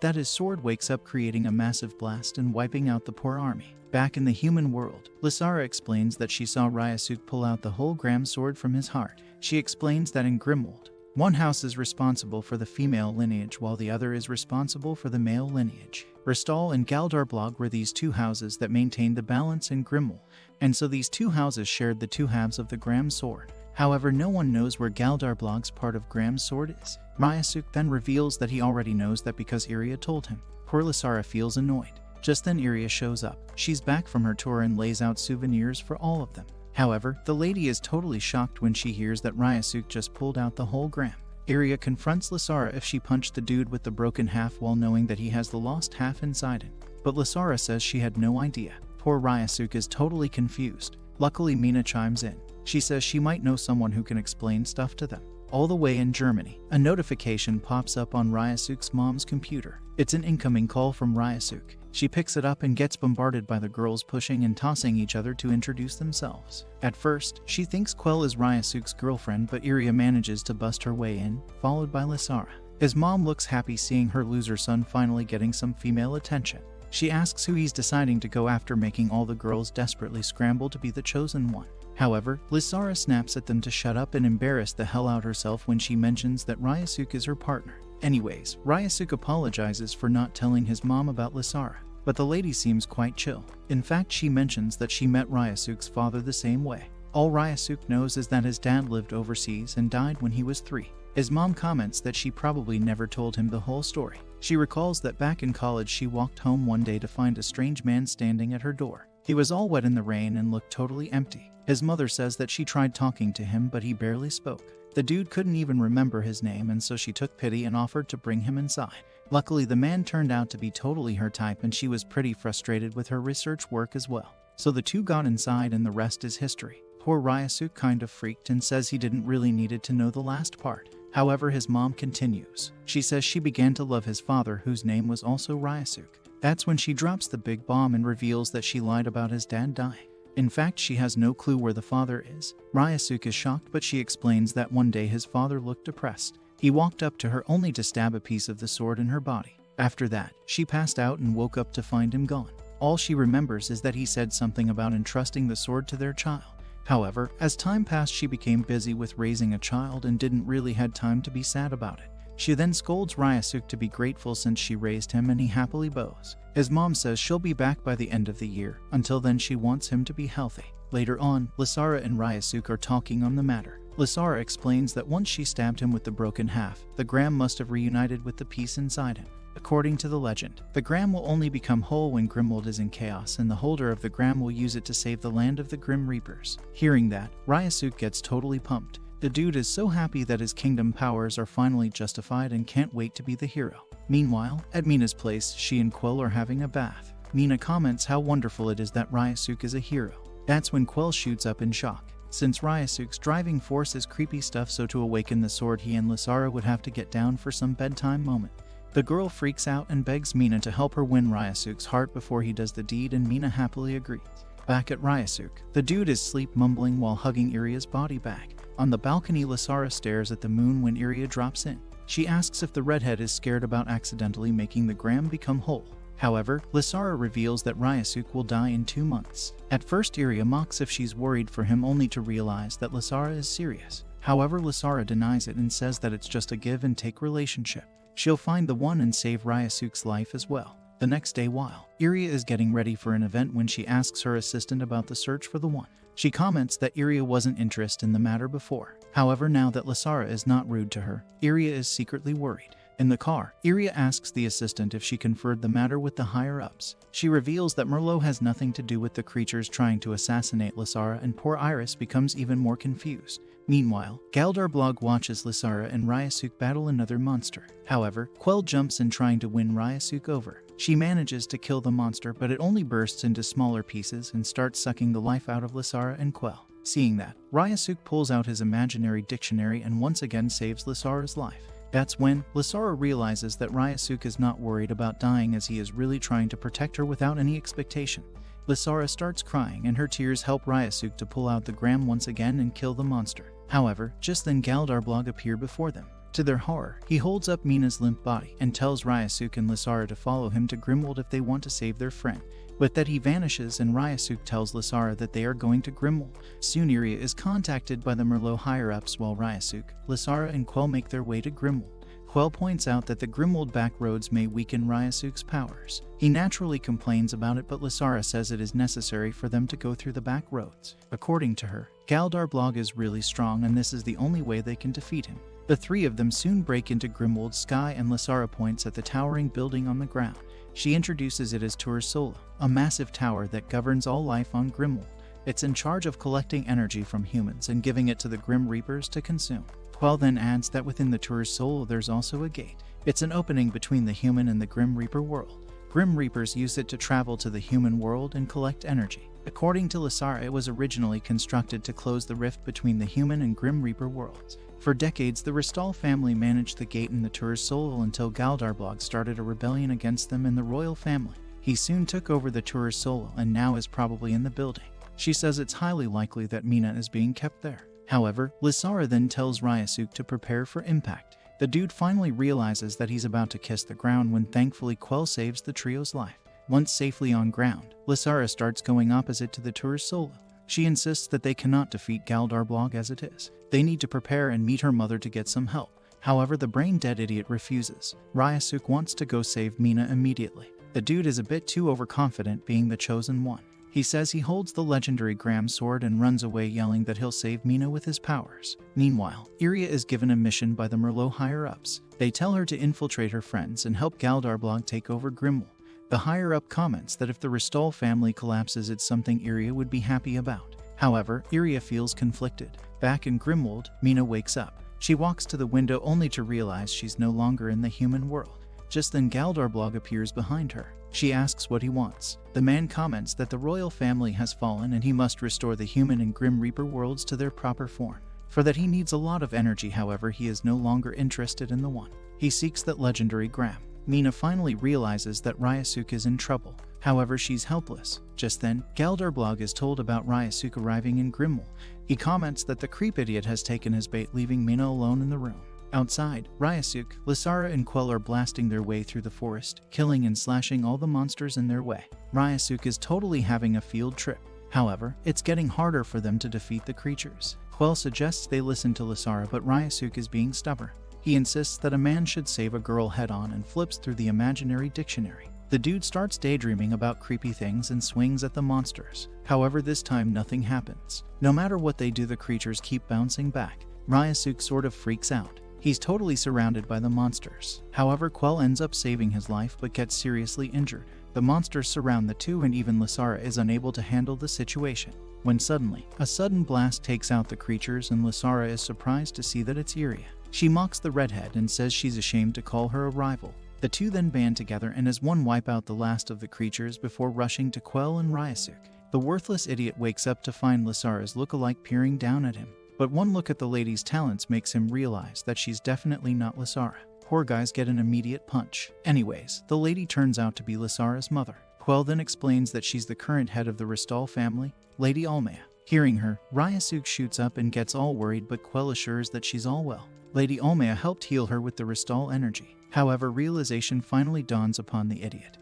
that, his sword wakes up, creating a massive blast and wiping out the poor army. Back in the human world, Lisara explains that she saw Ryasuke pull out the whole gram sword from his heart. She explains that in Grimwald, one house is responsible for the female lineage while the other is responsible for the male lineage. Ristal and Galdarblag were these two houses that maintained the balance in Grimwald, and so these two houses shared the two halves of the gram sword. However, no one knows where Galdarblog's part of Gram's sword is. Ryasuke then reveals that he already knows that because Iria told him. Poor Lisara feels annoyed. Just then Iria shows up. She's back from her tour and lays out souvenirs for all of them. However, the lady is totally shocked when she hears that Ryasuke just pulled out the whole gram. Iria confronts Lisara if she punched the dude with the broken half while knowing that he has the lost half inside him. But Lisara says she had no idea. Poor Ryasuke is totally confused. Luckily, Mina chimes in. She says she might know someone who can explain stuff to them. All the way in Germany, a notification pops up on Ryasuke's mom's computer. It's an incoming call from Ryasuke. She picks it up and gets bombarded by the girls pushing and tossing each other to introduce themselves. At first, she thinks Quell is Ryasuke's girlfriend, but Iria manages to bust her way in, followed by Lisara. His mom looks happy seeing her loser son finally getting some female attention. She asks who he's deciding to go after, making all the girls desperately scramble to be the chosen one. However, Lysara snaps at them to shut up and embarrass the hell out herself when she mentions that Ryasuke is her partner. Anyways, Ryasuke apologizes for not telling his mom about Lysara, but the lady seems quite chill. In fact, she mentions that she met Ryasuke's father the same way. All Ryasuke knows is that his dad lived overseas and died when he was 3. His mom comments that she probably never told him the whole story. She recalls that back in college she walked home one day to find a strange man standing at her door. He was all wet in the rain and looked totally empty. His mother says that she tried talking to him but he barely spoke. The dude couldn't even remember his name, and so she took pity and offered to bring him inside. Luckily, the man turned out to be totally her type and she was pretty frustrated with her research work as well. So the two got inside and the rest is history. Poor Ryasuke kind of freaked and says he didn't really needed to know the last part. However, his mom continues. She says she began to love his father, whose name was also Ryasuke. That's when she drops the big bomb and reveals that she lied about his dad dying. In fact, she has no clue where the father is. Ryasuke is shocked, but she explains that one day his father looked depressed. He walked up to her only to stab a piece of the sword in her body. After that, she passed out and woke up to find him gone. All she remembers is that he said something about entrusting the sword to their child. However, as time passed, she became busy with raising a child and didn't really had time to be sad about it. She then scolds Ryasuke to be grateful since she raised him, and he happily bows. His mom says she'll be back by the end of the year. Until then, she wants him to be healthy. Later on, Lysara and Ryasuke are talking on the matter. Lysara explains that once she stabbed him with the broken half, the Gram must have reunited with the piece inside him. According to the legend, the Gram will only become whole when Grimwald is in chaos, and the holder of the Gram will use it to save the land of the Grim Reapers. Hearing that, Ryasuke gets totally pumped. The dude is so happy that his kingdom powers are finally justified and can't wait to be the hero. Meanwhile, at Mina's place, she and Quell are having a bath. Mina comments how wonderful it is that Ryasuke is a hero. That's when Quell shoots up in shock. Since Ryasuke's driving force is creepy stuff, so to awaken the sword, he and Lysara would have to get down for some bedtime moment. The girl freaks out and begs Mina to help her win Ryasuke's heart before he does the deed, and Mina happily agrees. Back at Ryasuke, the dude is sleep mumbling while hugging Iria's body bag. On the balcony, Lysara stares at the moon when Iria drops in. She asks if the redhead is scared about accidentally making the Gram become whole. However, Lysara reveals that Ryasuke will die in 2 months. At first, Iria mocks if she's worried for him, only to realize that Lysara is serious. However, Lysara denies it and says that it's just a give-and-take relationship. She'll find the one and save Ryasuke's life as well. The next day, while Iria is getting ready for an event, when she asks her assistant about the search for the one. She comments that Iria wasn't interested in the matter before. However, now that Lysara is not rude to her, Iria is secretly worried. In the car, Iria asks the assistant if she conferred the matter with the higher-ups. She reveals that Merlot has nothing to do with the creatures trying to assassinate Lysara, and poor Iris becomes even more confused. Meanwhile, Galdarblog watches Lysara and Ryasuke battle another monster. However, Quell jumps in trying to win Ryasuke over. She manages to kill the monster, but it only bursts into smaller pieces and starts sucking the life out of Lysara and Quell. Seeing that, Ryasuke pulls out his imaginary dictionary and once again saves Lysara's life. That's when Lysara realizes that Ryasuke is not worried about dying, as he is really trying to protect her without any expectation. Lysara starts crying, and her tears help Ryasuke to pull out the Gram once again and kill the monster. However, just then Galdarblog appear before them. To their horror, he holds up Mina's limp body and tells Ryasuke and Lysara to follow him to Grimwald if they want to save their friend. With that, he vanishes, and Ryasuke tells Lysara that they are going to Grimwald. Soon Iria is contacted by the Merlot higher-ups, while Ryasuke, Lysara, and Quell make their way to Grimwald. Quell points out that the Grimwald back roads may weaken Ryasuke's powers. He naturally complains about it, but Lysara says it is necessary for them to go through the back roads. According to her, Galdarblog is really strong, and this is the only way they can defeat him. The three of them soon break into Grimwald's sky, and Lysara points at the towering building on the ground. She introduces it as Tour Solo, a massive tower that governs all life on Grimwald. It's in charge of collecting energy from humans and giving it to the Grim Reapers to consume. Quell then adds that within the Tour's soul there's also a gate. It's an opening between the human and the Grim Reaper world. Grim Reapers use it to travel to the human world and collect energy. According to Lysara, it was originally constructed to close the rift between the human and Grim Reaper worlds. For decades, the Ristal family managed the gate in the Tour's soul until Galdarblog started a rebellion against them and the royal family. He soon took over the Tour's soul and now is probably in the building. She says it's highly likely that Mina is being kept there. However, Lysara then tells Ryasuke to prepare for impact. The dude finally realizes that he's about to kiss the ground when thankfully Quell saves the trio's life. Once safely on ground, Lysara starts going opposite to the Tour's solo. She insists that they cannot defeat Galdarblog as it is. They need to prepare and meet her mother to get some help. However, the brain-dead idiot refuses. Ryasuk wants to go save Mina immediately. The dude is a bit too overconfident, being the chosen one. He says he holds the legendary Gram sword and runs away yelling that he'll save Mina with his powers. Meanwhile, Iria is given a mission by the Merlot higher-ups. They tell her to infiltrate her friends and help Galdarblog take over Grimwell. The higher-up comments that if the Ristol family collapses, it's something Iria would be happy about. However, Iria feels conflicted. Back in Grimwald, Mina wakes up. She walks to the window only to realize she's no longer in the human world. Just then Galdarblog appears behind her. She asks what he wants. The man comments that the royal family has fallen and he must restore the human and Grim Reaper worlds to their proper form. For that he needs a lot of energy, however he is no longer interested in the one. He seeks that legendary Gram. Mina finally realizes that Ryasuk is in trouble. However, she's helpless. Just then, Galdarblog is told about Ryasuk arriving in Grimwell. He comments that the creep idiot has taken his bait, leaving Mina alone in the room. Outside, Ryasuk, Lysara and Quell are blasting their way through the forest, killing and slashing all the monsters in their way. Ryasuk is totally having a field trip. However, it's getting harder for them to defeat the creatures. Quell suggests they listen to Lysara, but Ryasuk is being stubborn. He insists that a man should save a girl head-on and flips through the imaginary dictionary. The dude starts daydreaming about creepy things and swings at the monsters. However, this time nothing happens. No matter what they do, the creatures keep bouncing back. Ryasuk sort of freaks out. He's totally surrounded by the monsters. However, Quell ends up saving his life but gets seriously injured. The monsters surround the two and even Lysara is unable to handle the situation. When suddenly, a sudden blast takes out the creatures and Lysara is surprised to see that it's Iria. She mocks the redhead and says she's ashamed to call her a rival. The two then band together and as one wipe out the last of the creatures before rushing to Quell and Ryasuk. The worthless idiot wakes up to find Lysara's look-alike peering down at him. But one look at the lady's talents makes him realize that she's definitely not Lysara. Poor guys get an immediate punch. Anyways, the lady turns out to be Lysara's mother. Quell then explains that she's the current head of the Ristol family, Lady Almea. Hearing her, Ryasuk shoots up and gets all worried, but Quell assures that she's all well. Lady Almea helped heal her with the Ristol energy. However, realization finally dawns upon the idiot,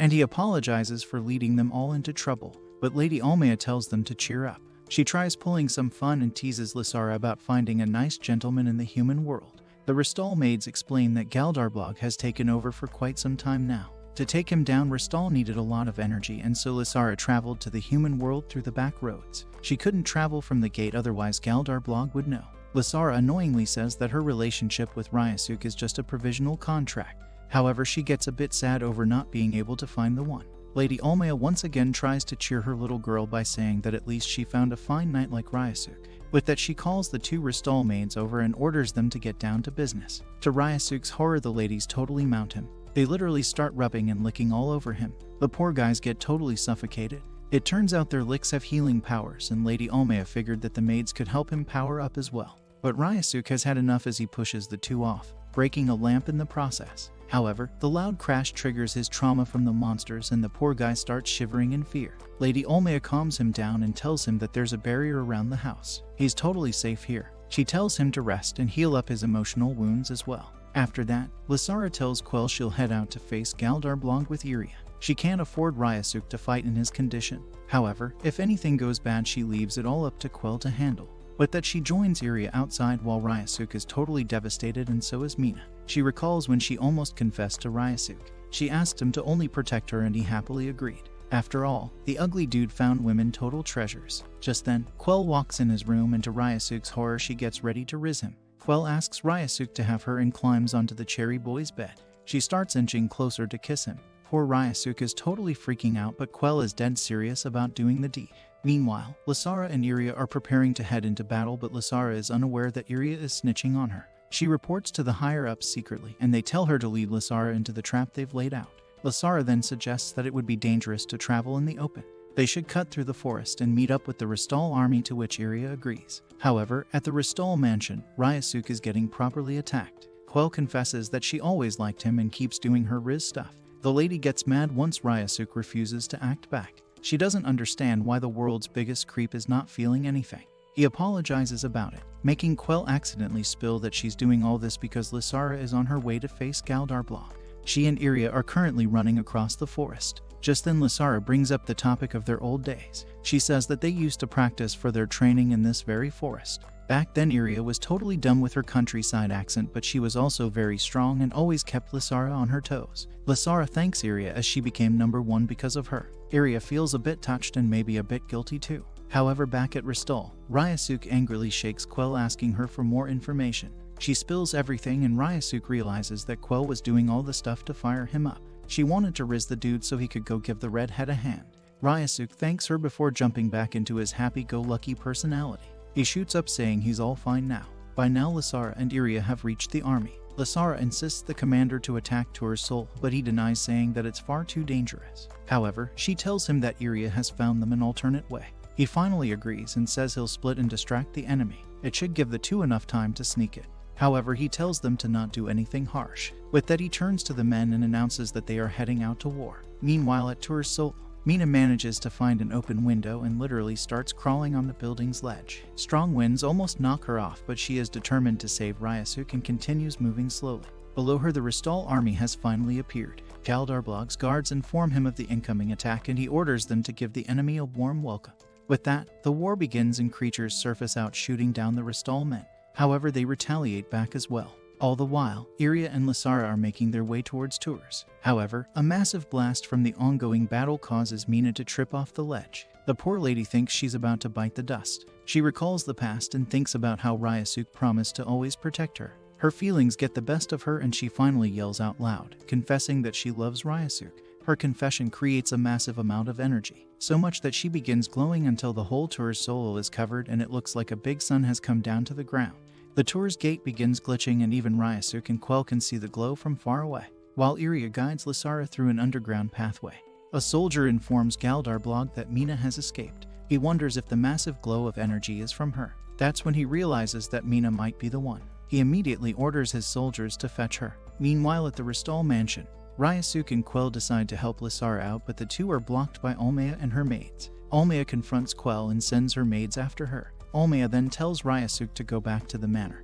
and he apologizes for leading them all into trouble, but Lady Almea tells them to cheer up. She tries pulling some fun and teases Lysara about finding a nice gentleman in the human world. The Ristol maids explain that Galdarblog has taken over for quite some time now. To take him down, Ristol needed a lot of energy, and so Lysara traveled to the human world through the back roads. She couldn't travel from the gate, otherwise Galdarblog would know. Lysara annoyingly says that her relationship with Ryasuk is just a provisional contract. However, she gets a bit sad over not being able to find the one. Lady Almea once again tries to cheer her little girl by saying that at least she found a fine knight like Ryasuk. With that, she calls the two Ristol maids over and orders them to get down to business. To Ryasuk's horror, the ladies totally mount him. They literally start rubbing and licking all over him. The poor guys get totally suffocated. It turns out their licks have healing powers, and Lady Almea figured that the maids could help him power up as well. But Ryasuk has had enough as he pushes the two off, breaking a lamp in the process. However, the loud crash triggers his trauma from the monsters and the poor guy starts shivering in fear. Lady Almea calms him down and tells him that there's a barrier around the house. He's totally safe here. She tells him to rest and heal up his emotional wounds as well. After that, Lysara tells Quell she'll head out to face Galdarblog with Iria. She can't afford Ryasuk to fight in his condition. However, if anything goes bad, she leaves it all up to Quell to handle. But that she joins Iria outside while Ryasuk is totally devastated, and so is Mina. She recalls when she almost confessed to Ryasuk. She asked him to only protect her and he happily agreed. After all, the ugly dude found women total treasures. Just then, Quell walks in his room and to Ryasuk's horror she gets ready to riz him. Quell asks Ryasuk to have her and climbs onto the cherry boy's bed. She starts inching closer to kiss him. Poor Ryasuk is totally freaking out, but Quell is dead serious about doing the deed. Meanwhile, Lysara and Iria are preparing to head into battle, but Lysara is unaware that Iria is snitching on her. She reports to the higher-ups secretly, and they tell her to lead Lysara into the trap they've laid out. Lysara then suggests that it would be dangerous to travel in the open. They should cut through the forest and meet up with the Ristol army, to which Iria agrees. However, at the Ristol mansion, Ryasuk is getting properly attacked. Quell confesses that she always liked him and keeps doing her Riz stuff. The lady gets mad once Ryasuk refuses to act back. She doesn't understand why the world's biggest creep is not feeling anything. He apologizes about it, making Quell accidentally spill that she's doing all this because Lysara is on her way to face Galdarblog. She and Iria are currently running across the forest. Just then Lysara brings up the topic of their old days. She says that they used to practice for their training in this very forest. Back then Iria was totally dumb with her countryside accent, but she was also very strong and always kept Lysara on her toes. Lysara thanks Iria as she became number one because of her. Iria feels a bit touched and maybe a bit guilty too. However, back at Ristal, Ryasuk angrily shakes Quell, asking her for more information. She spills everything and Ryasuk realizes that Quell was doing all the stuff to fire him up. She wanted to riz the dude so he could go give the redhead a hand. Ryasuk thanks her before jumping back into his happy-go-lucky personality. He shoots up saying he's all fine now. By now Lysara and Iria have reached the army. Lysara insists the commander to attack Tour's soul, but he denies, saying that it's far too dangerous. However, she tells him that Iria has found them an alternate way. He finally agrees and says he'll split and distract the enemy. It should give the two enough time to sneak it. However, he tells them to not do anything harsh. With that, he turns to the men and announces that they are heading out to war. Meanwhile, at Tour's soul, Mina manages to find an open window and literally starts crawling on the building's ledge. Strong winds almost knock her off, but she is determined to save Ryasuk and continues moving slowly. Below her, the Ristal army has finally appeared. Galdarblog's guards inform him of the incoming attack and he orders them to give the enemy a warm welcome. With that, the war begins and creatures surface out, shooting down the Ristal men. However, they retaliate back as well. All the while, Iria and Lysara are making their way towards Tours. However, a massive blast from the ongoing battle causes Mina to trip off the ledge. The poor lady thinks she's about to bite the dust. She recalls the past and thinks about how Ryasuk promised to always protect her. Her feelings get the best of her and she finally yells out loud, confessing that she loves Ryasuk. Her confession creates a massive amount of energy, so much that she begins glowing until the whole Tour's soul is covered and it looks like a big sun has come down to the ground. The Tour's gate begins glitching and even Ryasuk and Quell can see the glow from far away, while Iria guides Lysara through an underground pathway. A soldier informs Galdarblog that Mina has escaped. He wonders if the massive glow of energy is from her. That's when he realizes that Mina might be the one. He immediately orders his soldiers to fetch her. Meanwhile, at the Ristal mansion, Ryasuk and Quell decide to help Lysara out, but the two are blocked by Almea and her maids. Almea confronts Quell and sends her maids after her. Almea then tells Ryasuk to go back to the manor,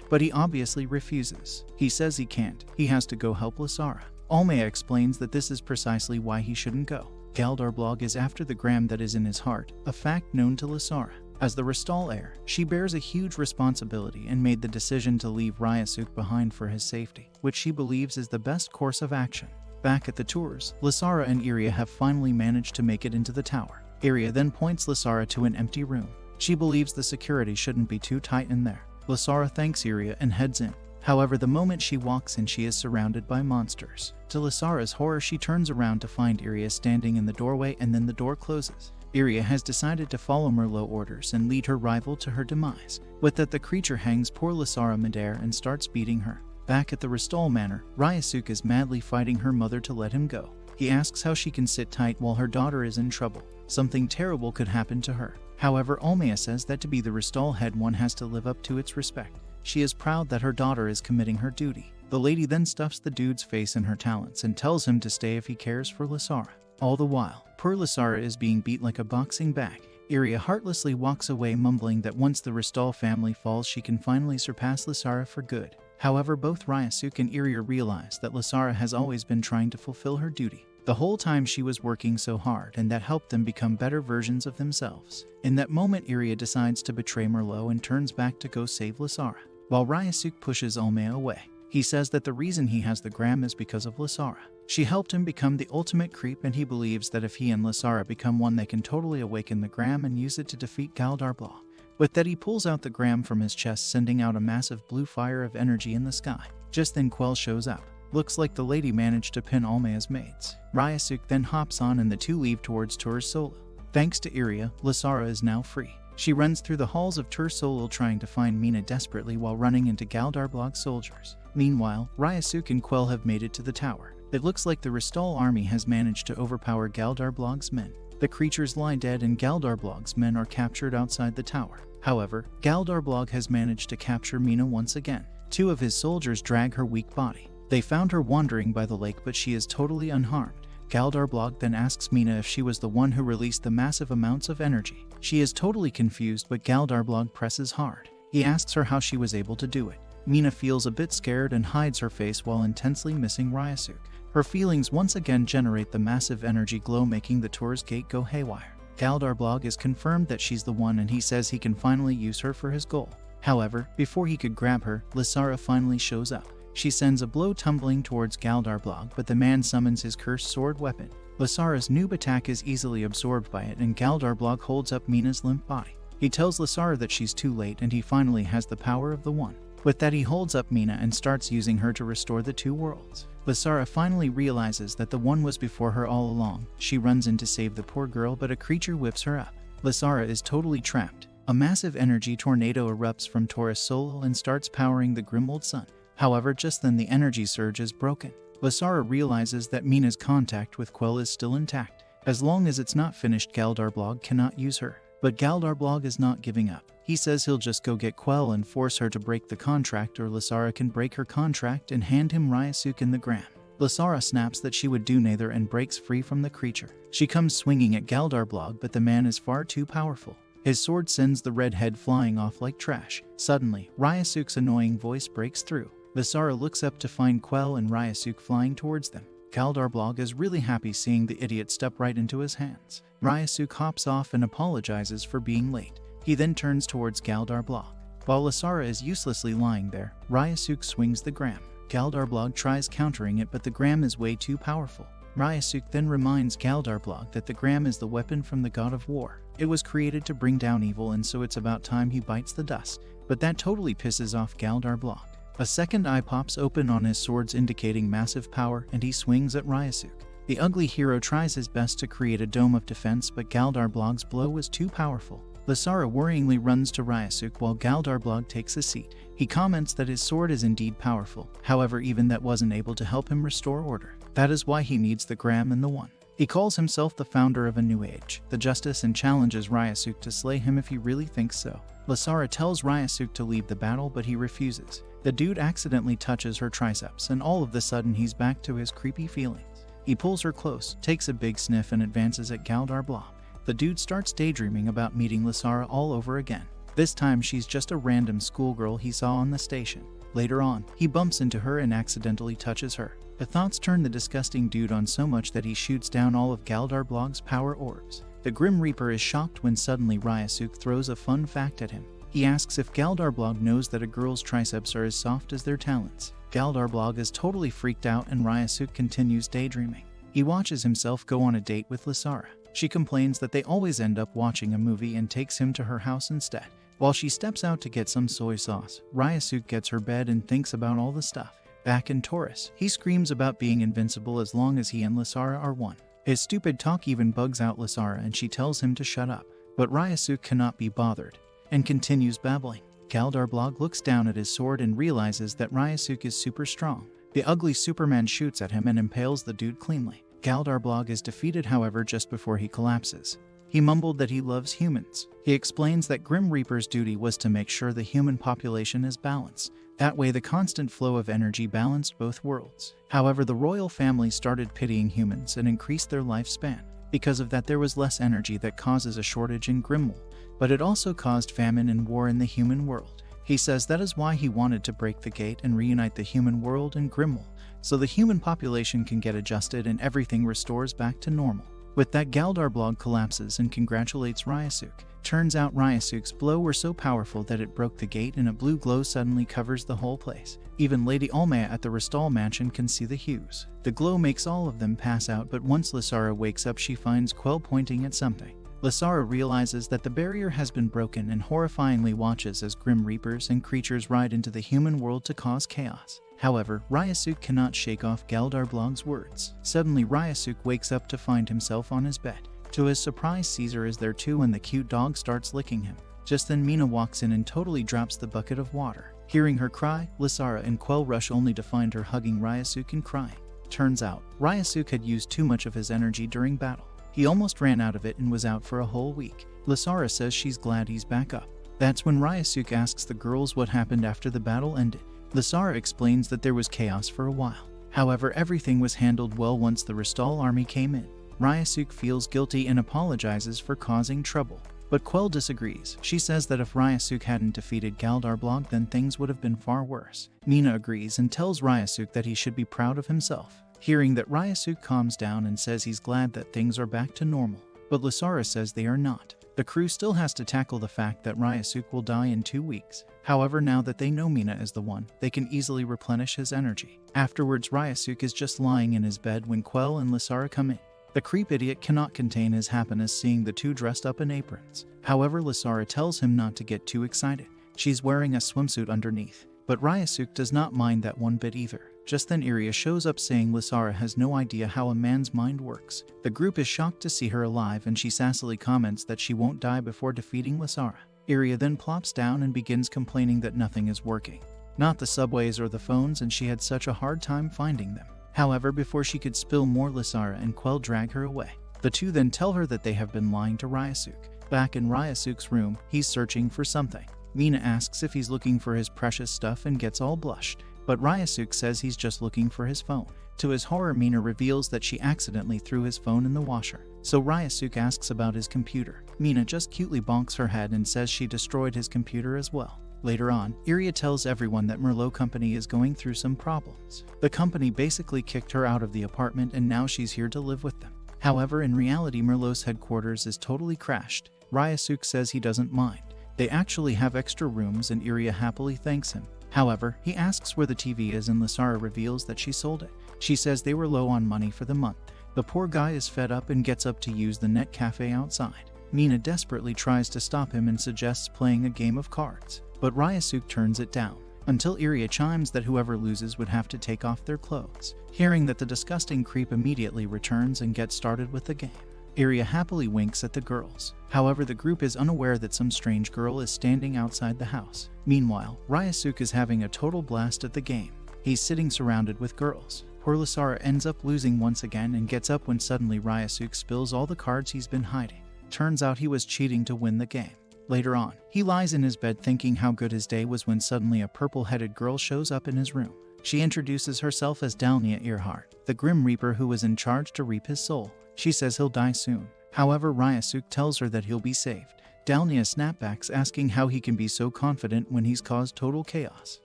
but he obviously refuses. He says he can't. He has to go help Lysara. Almea explains that this is precisely why he shouldn't go. Galdarblog is after the gram that is in his heart, a fact known to Lysara. As the Ristal heir, she bears a huge responsibility and made the decision to leave Ryasuk behind for his safety, which she believes is the best course of action. Back at the Tours, Lysara and Iria have finally managed to make it into the tower. Iria then points Lysara to an empty room. She believes the security shouldn't be too tight in there. Lysara thanks Iria and heads in. However, the moment she walks in, she is surrounded by monsters. To Lysara's horror, she turns around to find Iria standing in the doorway and then the door closes. Iria has decided to follow Merlot orders and lead her rival to her demise. With that, the creature hangs poor Lysara midair and starts beating her. Back at the Ristal manor, Ryasuk is madly fighting her mother to let him go. He asks how she can sit tight while her daughter is in trouble. Something terrible could happen to her. However, Almea says that to be the Ristal head, one has to live up to its respect. She is proud that her daughter is committing her duty. The lady then stuffs the dude's face in her talons and tells him to stay if he cares for Lysara. All the while, poor Lysara is being beat like a boxing bag. Iria heartlessly walks away, mumbling that once the Ristal family falls, she can finally surpass Lysara for good. However, both Ryasuk and Iria realize that Lysara has always been trying to fulfill her duty. The whole time she was working so hard, and that helped them become better versions of themselves. In that moment, Iria decides to betray Merlot and turns back to go save Lysara, while Ryasuk pushes Almea away. He says that the reason he has the gram is because of Lysara. She helped him become the ultimate creep, and he believes that if he and Lysara become one, they can totally awaken the gram and use it to defeat Galdarblog. With that, he pulls out the gram from his chest, sending out a massive blue fire of energy in the sky. Just then Quell shows up. Looks like the lady managed to pin Almea's maids. Ryasuk then hops on and the two leave towards Tours Solo. Thanks to Iria, Lysara is now free. She runs through the halls of Tours Solo trying to find Mina desperately while running into Galdarblog's soldiers. Meanwhile, Ryasuk and Quell have made it to the tower. It looks like the Ristal army has managed to overpower Galdarblog's men. The creatures lie dead and Galdarblog's men are captured outside the tower. However, Galdarblog has managed to capture Mina once again. Two of his soldiers drag her weak body. They found her wandering by the lake, but she is totally unharmed. Galdarblog then asks Mina if she was the one who released the massive amounts of energy. She is totally confused, but Galdarblog presses hard. He asks her how she was able to do it. Mina feels a bit scared and hides her face while intensely missing Ryasuk. Her feelings once again generate the massive energy glow, making the Taurus gate go haywire. Galdarblog is confirmed that she's the one, and he says he can finally use her for his goal. However, before he could grab her, Lysara finally shows up. She sends a blow tumbling towards Galdarblog, but the man summons his cursed sword weapon. Lysara's noob attack is easily absorbed by it, and Galdarblog holds up Mina's limp body. He tells Lysara that she's too late and he finally has the power of the One. With that, he holds up Mina and starts using her to restore the two worlds. Lysara finally realizes that the One was before her all along. She runs in to save the poor girl, but a creature whips her up. Lysara is totally trapped. A massive energy tornado erupts from Taurus Sol and starts powering the Grimwold sun. However, just then the energy surge is broken. Lysara realizes that Mina's contact with Quell is still intact. As long as it's not finished, Galdarblog cannot use her. But Galdarblog is not giving up. He says he'll just go get Quell and force her to break the contract, or Lysara can break her contract and hand him Ryasuke in the gram. Lysara snaps that she would do neither and breaks free from the creature. She comes swinging at Galdarblog, but the man is far too powerful. His sword sends the red head flying off like trash. Suddenly, Ryasuke's annoying voice breaks through. Lysara looks up to find Quell and Ryasuke flying towards them. Galdarblog is really happy seeing the idiot step right into his hands. Ryasuke hops off and apologizes for being late. He then turns towards Galdarblog. While Lysara is uselessly lying there, Ryasuke swings the gram. Galdarblog tries countering it, but the gram is way too powerful. Ryasuke then reminds Galdarblog that the gram is the weapon from the god of war. It was created to bring down evil, and so it's about time he bites the dust. But that totally pisses off Galdarblog. A second eye pops open on his swords, indicating massive power, and he swings at Ryasuke. The ugly hero tries his best to create a dome of defense, but Galdarblog's blow was too powerful. Lysara worryingly runs to Ryasuke while Galdarblog takes a seat. He comments that his sword is indeed powerful. However, even that wasn't able to help him restore order. That is why he needs the gram and the One. He calls himself the founder of a new age, the Justice, and challenges Ryasuke to slay him if he really thinks so. Lysara tells Ryasuke to leave the battle, but he refuses. The dude accidentally touches her triceps, and all of a sudden he's back to his creepy feelings. He pulls her close, takes a big sniff, and advances at Galdarblog. The dude starts daydreaming about meeting Lysara all over again. This time she's just a random schoolgirl he saw on the station. Later on, he bumps into her and accidentally touches her. The thoughts turn the disgusting dude on so much that he shoots down all of Galdarblog's power orbs. The Grim Reaper is shocked when suddenly Ryasuke throws a fun fact at him. He asks if Galdarblog knows that a girl's triceps are as soft as their talons. Galdarblog is totally freaked out, and Ryasuke continues daydreaming. He watches himself go on a date with Lysara. She complains that they always end up watching a movie and takes him to her house instead. While she steps out to get some soy sauce, Ryasuke gets her bed and thinks about all the stuff. Back in Taurus, he screams about being invincible as long as he and Lysara are one. His stupid talk even bugs out Lysara, and she tells him to shut up. But Ryasuke cannot be bothered and continues babbling. Galdarblog looks down at his sword and realizes that Ryasuke is super strong. The ugly Superman shoots at him and impales the dude cleanly. Galdarblog is defeated, however, just before he collapses. He mumbled that he loves humans. He explains that Grim Reaper's duty was to make sure the human population is balanced. That way the constant flow of energy balanced both worlds. However, the royal family started pitying humans and increased their lifespan. Because of that, there was less energy that causes a shortage in Grimwold, but it also caused famine and war in the human world. He says that is why he wanted to break the gate and reunite the human world and Grimwold, so the human population can get adjusted and everything restores back to normal. With that, Galdarblog collapses and congratulates Ryasuke. Turns out Ryasuke's blow were so powerful that it broke the gate, and a blue glow suddenly covers the whole place. Even Lady Almaya at the Restal mansion can see the hues. The glow makes all of them pass out, but once Lysara wakes up, she finds Quell pointing at something. Lysara realizes that the barrier has been broken and horrifyingly watches as Grim Reapers and creatures ride into the human world to cause chaos. However, Ryasuke cannot shake off Galdarblog's words. Suddenly, Ryasuke wakes up to find himself on his bed. To his surprise, Caesar is there too, and the cute dog starts licking him. Just then, Mina walks in and totally drops the bucket of water. Hearing her cry, Lysara and Quell rush only to find her hugging Ryasuke and crying. Turns out, Ryasuke had used too much of his energy during battle. He almost ran out of it and was out for a whole week. Lysara says she's glad he's back up. That's when Ryasuke asks the girls what happened after the battle ended. Lysara explains that there was chaos for a while. However, everything was handled well once the Restal army came in. Ryasuke feels guilty and apologizes for causing trouble. But Quell disagrees. She says that if Ryasuke hadn't defeated Galdarblog, then things would have been far worse. Mina agrees and tells Ryasuke that he should be proud of himself. Hearing that, Ryasuke calms down and says he's glad that things are back to normal, but Lasara says they are not. The crew still has to tackle the fact that Ryasuke will die in 2 weeks. However, now that they know Mina is the one, they can easily replenish his energy. Afterwards, Ryasuke is just lying in his bed when Quell and Lasara come in. The creep idiot cannot contain his happiness seeing the two dressed up in aprons. However, Lasara tells him not to get too excited. She's wearing a swimsuit underneath, but Ryasuke does not mind that one bit either. Just then Iria shows up saying Lasara has no idea how a man's mind works. The group is shocked to see her alive and she sassily comments that she won't die before defeating Lasara. Iria then plops down and begins complaining that nothing is working. Not the subways or the phones, and she had such a hard time finding them. However, before she could spill more, Lasara and Quell drag her away. The two then tell her that they have been lying to Ryasuke. Back in Ryasuke's room, he's searching for something. Mina asks if he's looking for his precious stuff and gets all blushed, but Ryasuke says he's just looking for his phone. To his horror, Mina reveals that she accidentally threw his phone in the washer, so Ryasuke asks about his computer. Mina just cutely bonks her head and says she destroyed his computer as well. Later on, Iria tells everyone that Merlot Company is going through some problems. The company basically kicked her out of the apartment and now she's here to live with them. However, in reality, Merlot's headquarters is totally crashed. Ryasuke says he doesn't mind. They actually have extra rooms and Iria happily thanks him. However, he asks where the TV is and Lasara reveals that she sold it. She says they were low on money for the month. The poor guy is fed up and gets up to use the net cafe outside. Mina desperately tries to stop him and suggests playing a game of cards, but Ryasuke turns it down, until Iria chimes that whoever loses would have to take off their clothes. Hearing that, the disgusting creep immediately returns and gets started with the game. Iria happily winks at the girls. However, the group is unaware that some strange girl is standing outside the house. Meanwhile, Ryasuke is having a total blast at the game. He's sitting surrounded with girls. Poor Lasara ends up losing once again and gets up when suddenly Ryasuke spills all the cards he's been hiding. Turns out he was cheating to win the game. Later on, he lies in his bed thinking how good his day was when suddenly a purple-headed girl shows up in his room. She introduces herself as Dalnia Earhart, the Grim Reaper who was in charge to reap his soul. She says he'll die soon. However, Ryasuke tells her that he'll be saved. Dalnia snapbacks asking how he can be so confident when he's caused total chaos.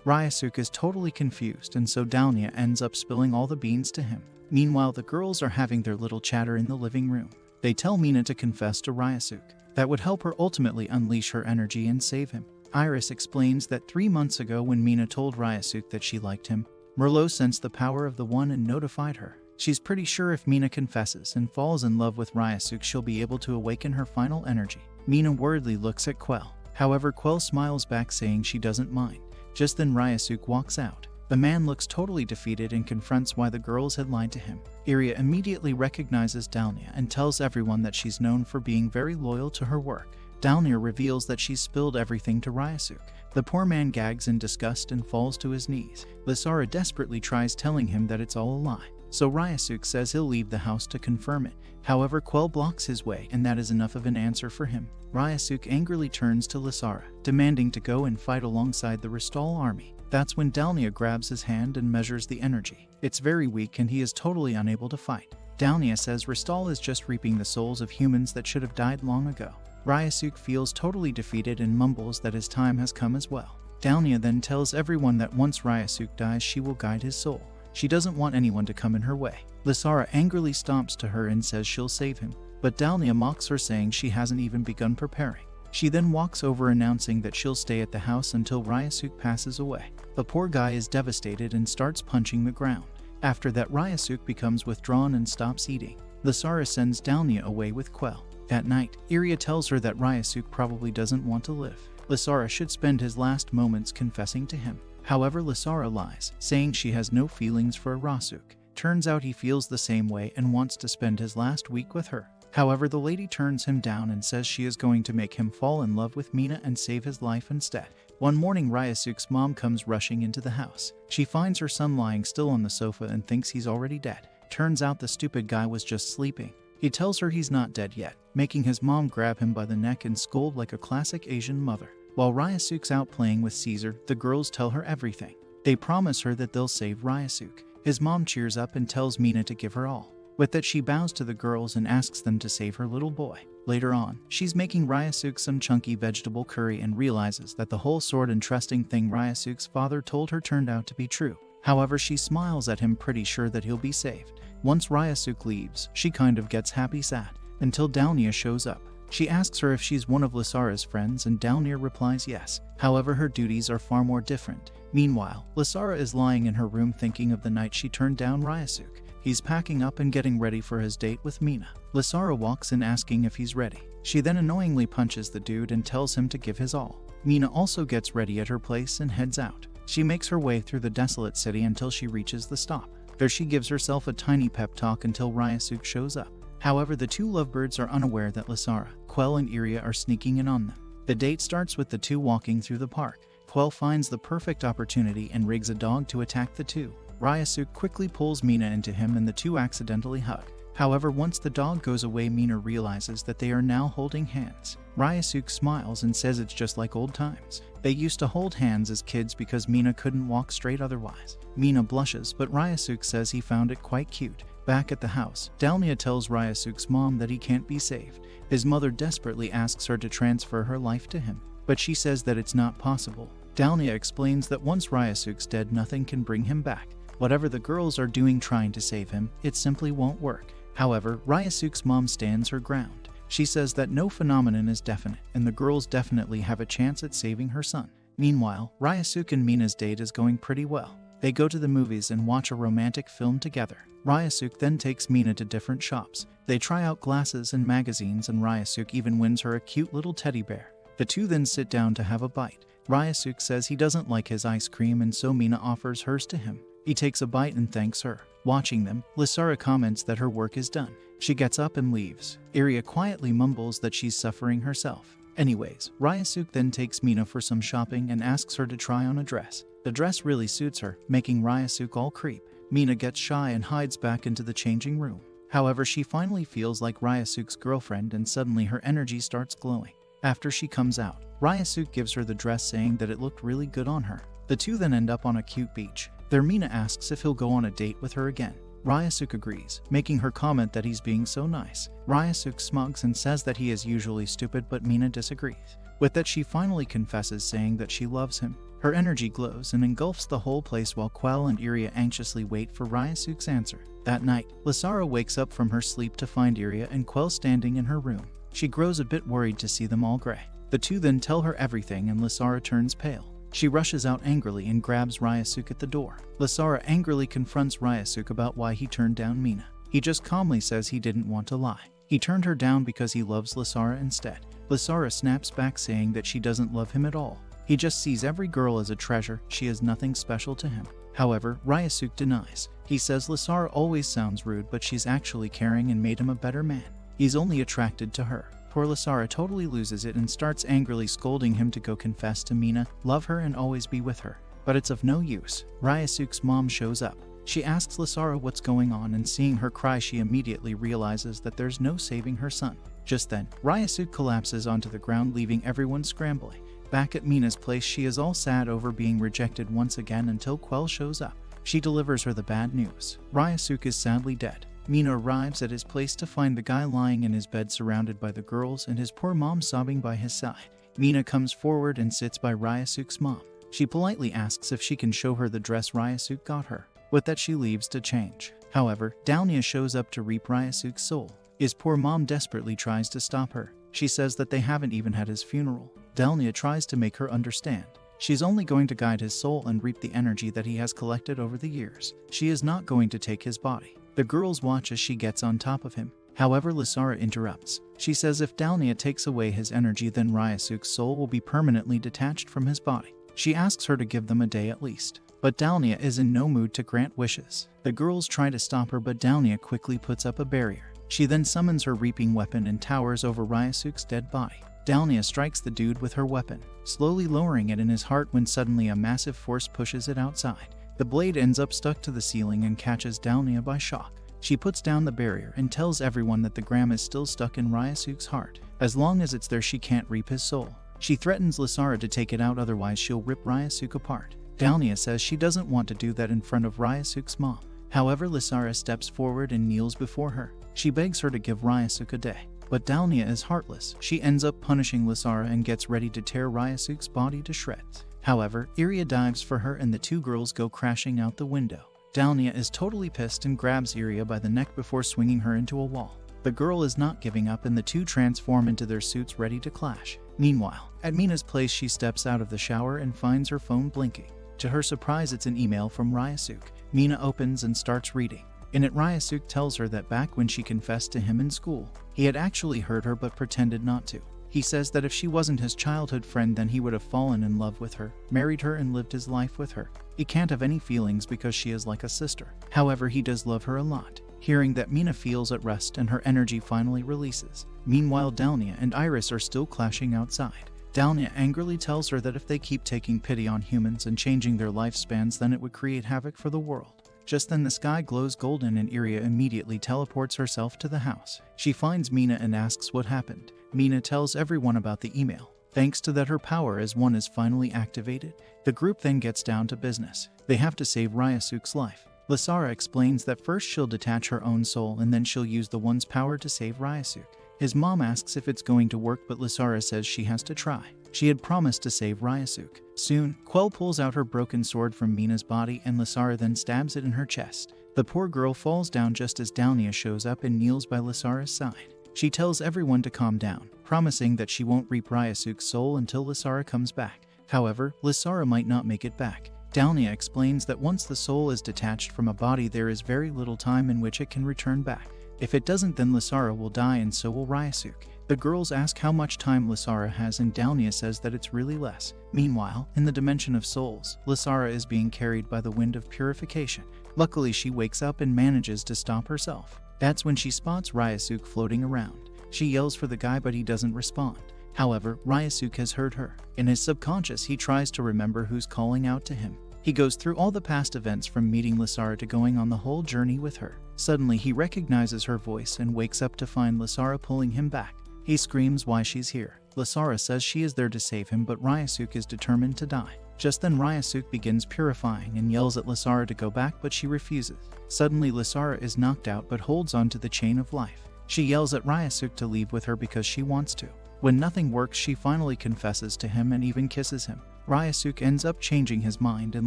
Ryasuke is totally confused and so Dalnia ends up spilling all the beans to him. Meanwhile, the girls are having their little chatter in the living room. They tell Mina to confess to Ryasuke. That would help her ultimately unleash her energy and save him. Iris explains that 3 months ago when Mina told Ryasuke that she liked him, Merlot sensed the power of the one and notified her. She's pretty sure if Mina confesses and falls in love with Ryasuke, she'll be able to awaken her final energy. Mina worriedly looks at Quell. However, Quell smiles back saying she doesn't mind. Just then Ryasuke walks out. The man looks totally defeated and confronts why the girls had lied to him. Iria immediately recognizes Dalnia and tells everyone that she's known for being very loyal to her work. Dalnia reveals that she's spilled everything to Ryasuke. The poor man gags in disgust and falls to his knees. Lasara desperately tries telling him that it's all a lie, so Ryasuke says he'll leave the house to confirm it. However, Quell blocks his way and that is enough of an answer for him. Ryasuke angrily turns to Lasara, demanding to go and fight alongside the Restal army. That's when Dalnia grabs his hand and measures the energy. It's very weak and he is totally unable to fight. Dalnia says Restal is just reaping the souls of humans that should have died long ago. Ryasuke feels totally defeated and mumbles that his time has come as well. Dalnia then tells everyone that once Ryasuke dies, she will guide his soul. She doesn't want anyone to come in her way. Lasara angrily stomps to her and says she'll save him, but Dalnia mocks her saying she hasn't even begun preparing. She then walks over announcing that she'll stay at the house until Ryasuke passes away. The poor guy is devastated and starts punching the ground. After that, Ryasuke becomes withdrawn and stops eating. Lasara sends Dalnia away with Quell. That night, Iria tells her that Ryasuke probably doesn't want to live. Lasara should spend his last moments confessing to him. However, Lasara lies, saying she has no feelings for Ryasuke. Turns out he feels the same way and wants to spend his last week with her. However, the lady turns him down and says she is going to make him fall in love with Mina and save his life instead. One morning, Ryasuke's mom comes rushing into the house. She finds her son lying still on the sofa and thinks he's already dead. Turns out the stupid guy was just sleeping. He tells her he's not dead yet, making his mom grab him by the neck and scold like a classic Asian mother. While Ryasuke's out playing with Caesar, the girls tell her everything. They promise her that they'll save Ryasuke. His mom cheers up and tells Mina to give her all. With that, she bows to the girls and asks them to save her little boy. Later on, she's making Ryasuke some chunky vegetable curry and realizes that the whole sword and trusting thing Ryasuke's father told her turned out to be true. However, she smiles at him, pretty sure that he'll be saved. Once Ryasuk leaves, she kind of gets happy sad, until Dalnia shows up. She asks her if she's one of Lysara's friends, and Dalnia replies yes. However, her duties are far more different. Meanwhile, Lysara is lying in her room thinking of the night she turned down Ryasuk. He's packing up and getting ready for his date with Mina. Lysara walks in asking if he's ready. She then annoyingly punches the dude and tells him to give his all. Mina also gets ready at her place and heads out. She makes her way through the desolate city until she reaches the stop. There she gives herself a tiny pep talk until Ryasuk shows up. However, the two lovebirds are unaware that Lysara, Quell, and Iria are sneaking in on them. The date starts with the two walking through the park. Quell finds the perfect opportunity and rigs a dog to attack the two. Ryasuk quickly pulls Mina into him and the two accidentally hug. However, once the dog goes away, Mina realizes that they are now holding hands. Ryasuk smiles and says it's just like old times. They used to hold hands as kids because Mina couldn't walk straight otherwise. Mina blushes, but Ryasuk says he found it quite cute. Back at the house, Dalnia tells Ryasuk's mom that he can't be saved. His mother desperately asks her to transfer her life to him, but she says that it's not possible. Dalnia explains that once Ryasuk's dead, nothing can bring him back. Whatever the girls are doing trying to save him, it simply won't work. However, Ryasuk's mom stands her ground. She says that no phenomenon is definite, and the girls definitely have a chance at saving her son. Meanwhile, Ryasuk and Mina's date is going pretty well. They go to the movies and watch a romantic film together. Ryasuk then takes Mina to different shops. They try out glasses and magazines, and Ryasuk even wins her a cute little teddy bear. The two then sit down to have a bite. Ryasuk says he doesn't like his ice cream, and so Mina offers hers to him. He takes a bite and thanks her. Watching them, Lysara comments that her work is done. She gets up and leaves. Iria quietly mumbles that she's suffering herself. Anyways, Ryasuk then takes Mina for some shopping and asks her to try on a dress. The dress really suits her, making Ryasuk all creep. Mina gets shy and hides back into the changing room. However, she finally feels like Ryasuk's girlfriend, and suddenly her energy starts glowing. After she comes out, Ryasuk gives her the dress, saying that it looked really good on her. The two then end up on a cute beach. There, Mina asks if he'll go on a date with her again. Ryasuk agrees, making her comment that he's being so nice. Ryasuk smugs and says that he is usually stupid, but Mina disagrees. With that, she finally confesses, saying that she loves him. Her energy glows and engulfs the whole place while Quell and Iria anxiously wait for Ryasuk's answer. That night, Lysara wakes up from her sleep to find Iria and Quell standing in her room. She grows a bit worried to see them all gray. The two then tell her everything, and Lysara turns pale. She rushes out angrily and grabs Ryasuk at the door. Lysara angrily confronts Ryasuk about why he turned down Mina. He just calmly says he didn't want to lie. He turned her down because he loves Lysara instead. Lysara snaps back, saying that she doesn't love him at all. He just sees every girl as a treasure. She is nothing special to him. However, Ryasuk denies. He says Lysara always sounds rude, but she's actually caring and made him a better man. He's only attracted to her. Poor Lysara totally loses it and starts angrily scolding him to go confess to Mina, love her, and always be with her. But it's of no use. Ryasuk's mom shows up. She asks Lysara what's going on, and seeing her cry, she immediately realizes that there's no saving her son. Just then, Ryasuk collapses onto the ground, leaving everyone scrambling. Back at Mina's place, she is all sad over being rejected once again until Quell shows up. She delivers her the bad news. Ryasuk is sadly dead. Mina arrives at his place to find the guy lying in his bed surrounded by the girls and his poor mom sobbing by his side. Mina comes forward and sits by Ryasuk's mom. She politely asks if she can show her the dress Ryasuk got her. With that, she leaves to change. However, Dalnia shows up to reap Ryasuk's soul. His poor mom desperately tries to stop her. She says that they haven't even had his funeral. Dalnia tries to make her understand. She's only going to guide his soul and reap the energy that he has collected over the years. She is not going to take his body. The girls watch as she gets on top of him. However, Lysara interrupts. She says if Dalnia takes away his energy, then Ryasuk's soul will be permanently detached from his body. She asks her to give them a day at least. But Dalnia is in no mood to grant wishes. The girls try to stop her, but Dalnia quickly puts up a barrier. She then summons her reaping weapon and towers over Ryasuk's dead body. Dalnia strikes the dude with her weapon, slowly lowering it in his heart when suddenly a massive force pushes it outside. The blade ends up stuck to the ceiling and catches Dalnia by shock. She puts down the barrier and tells everyone that the gram is still stuck in Ryasuk's heart. As long as it's there, she can't reap his soul. She threatens Lysara to take it out, otherwise she'll rip Ryasuk apart. Dalnia says she doesn't want to do that in front of Ryasuk's mom. However, Lysara steps forward and kneels before her. She begs her to give Ryasuk a day. But Dalnia is heartless. She ends up punishing Lysara and gets ready to tear Ryasuk's body to shreds. However, Iria dives for her and the two girls go crashing out the window. Dalnia is totally pissed and grabs Iria by the neck before swinging her into a wall. The girl is not giving up and the two transform into their suits ready to clash. Meanwhile, at Mina's place she steps out of the shower and finds her phone blinking. To her surprise, it's an email from Ryasuk. Mina opens and starts reading. In it, Ryasuk tells her that back when she confessed to him in school, he had actually hurt her but pretended not to. He says that if she wasn't his childhood friend, then he would have fallen in love with her, married her, and lived his life with her. He can't have any feelings because she is like a sister. However, he does love her a lot. Hearing that, Mina feels at rest and her energy finally releases. Meanwhile, Dalnia and Iris are still clashing outside. Dalnia angrily tells her that if they keep taking pity on humans and changing their lifespans, then it would create havoc for the world. Just then the sky glows golden and Iria immediately teleports herself to the house. She finds Mina and asks what happened. Mina tells everyone about the email. Thanks to that, her power as one is finally activated. The group then gets down to business. They have to save Ryasuk's life. Lysara explains that first she'll detach her own soul and then she'll use the one's power to save Ryasuk. His mom asks if it's going to work, but Lysara says she has to try. She had promised to save Ryasuk. Soon, Quell pulls out her broken sword from Mina's body and Lysara then stabs it in her chest. The poor girl falls down just as Dalnia shows up and kneels by Lysara's side. She tells everyone to calm down, promising that she won't reap Ryasuk's soul until Lysara comes back. However, Lysara might not make it back. Dalnia explains that once the soul is detached from a body, there is very little time in which it can return back. If it doesn't, then Lysara will die and so will Ryasuk. The girls ask how much time Lysara has and Dalnia says that it's really less. Meanwhile, in the dimension of souls, Lysara is being carried by the wind of purification. Luckily, she wakes up and manages to stop herself. That's when she spots Ryasuk floating around. She yells for the guy, but he doesn't respond. However, Ryasuk has heard her. In his subconscious, he tries to remember who's calling out to him. He goes through all the past events from meeting Lysara to going on the whole journey with her. Suddenly, he recognizes her voice and wakes up to find Lysara pulling him back. He screams why she's here. Lysara says she is there to save him, but Ryasuk is determined to die. Just then, Ryasuk begins purifying and yells at Lysara to go back, but she refuses. Suddenly, Lysara is knocked out but holds on to the chain of life. She yells at Ryasuk to leave with her because she wants to. When nothing works, she finally confesses to him and even kisses him. Ryasuk ends up changing his mind and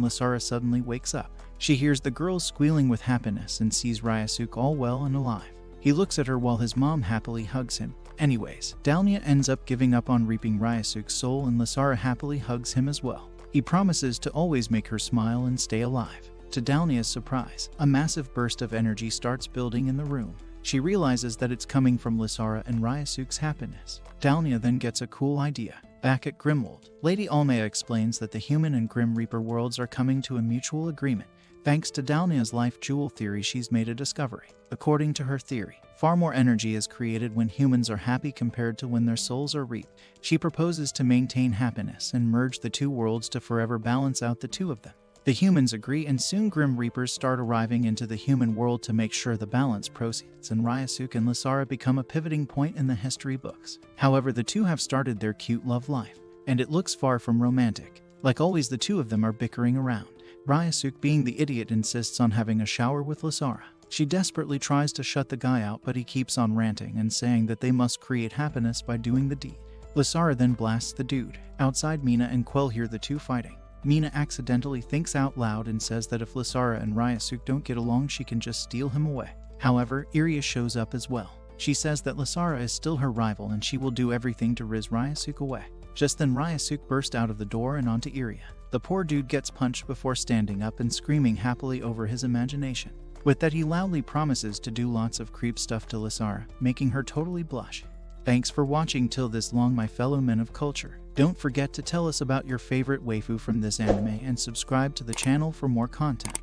Lysara suddenly wakes up. She hears the girls squealing with happiness and sees Ryasuk all well and alive. He looks at her while his mom happily hugs him. Anyways, Dalnia ends up giving up on reaping Ryasuk's soul and Lysara happily hugs him as well. He promises to always make her smile and stay alive. To Dalnia's surprise, a massive burst of energy starts building in the room. She realizes that it's coming from Lysara and Ryasuk's happiness. Dalnia then gets a cool idea. Back at Grimwald, Lady Almea explains that the human and Grim Reaper worlds are coming to a mutual agreement. Thanks to Dalnia's life jewel theory, she's made a discovery. According to her theory, far more energy is created when humans are happy compared to when their souls are reaped. She proposes to maintain happiness and merge the two worlds to forever balance out the two of them. The humans agree, and soon Grim Reapers start arriving into the human world to make sure the balance proceeds, and Ryasuk and Lysara become a pivoting point in the history books. However, the two have started their cute love life, and it looks far from romantic. Like always, the two of them are bickering around. Ryasuk, being the idiot, insists on having a shower with Lysara. She desperately tries to shut the guy out, but he keeps on ranting and saying that they must create happiness by doing the deed. Lysara then blasts the dude. Outside, Mina and Quell hear the two fighting. Mina accidentally thinks out loud and says that if Lysara and Ryasuk don't get along, she can just steal him away. However, Iria shows up as well. She says that Lysara is still her rival and she will do everything to riz Ryasuk away. Just then, Ryasuk burst out of the door and onto Iria. The poor dude gets punched before standing up and screaming happily over his imagination. With that, he loudly promises to do lots of creep stuff to Lysara, making her totally blush. Thanks for watching till this long, my fellow men of culture. Don't forget to tell us about your favorite waifu from this anime and subscribe to the channel for more content.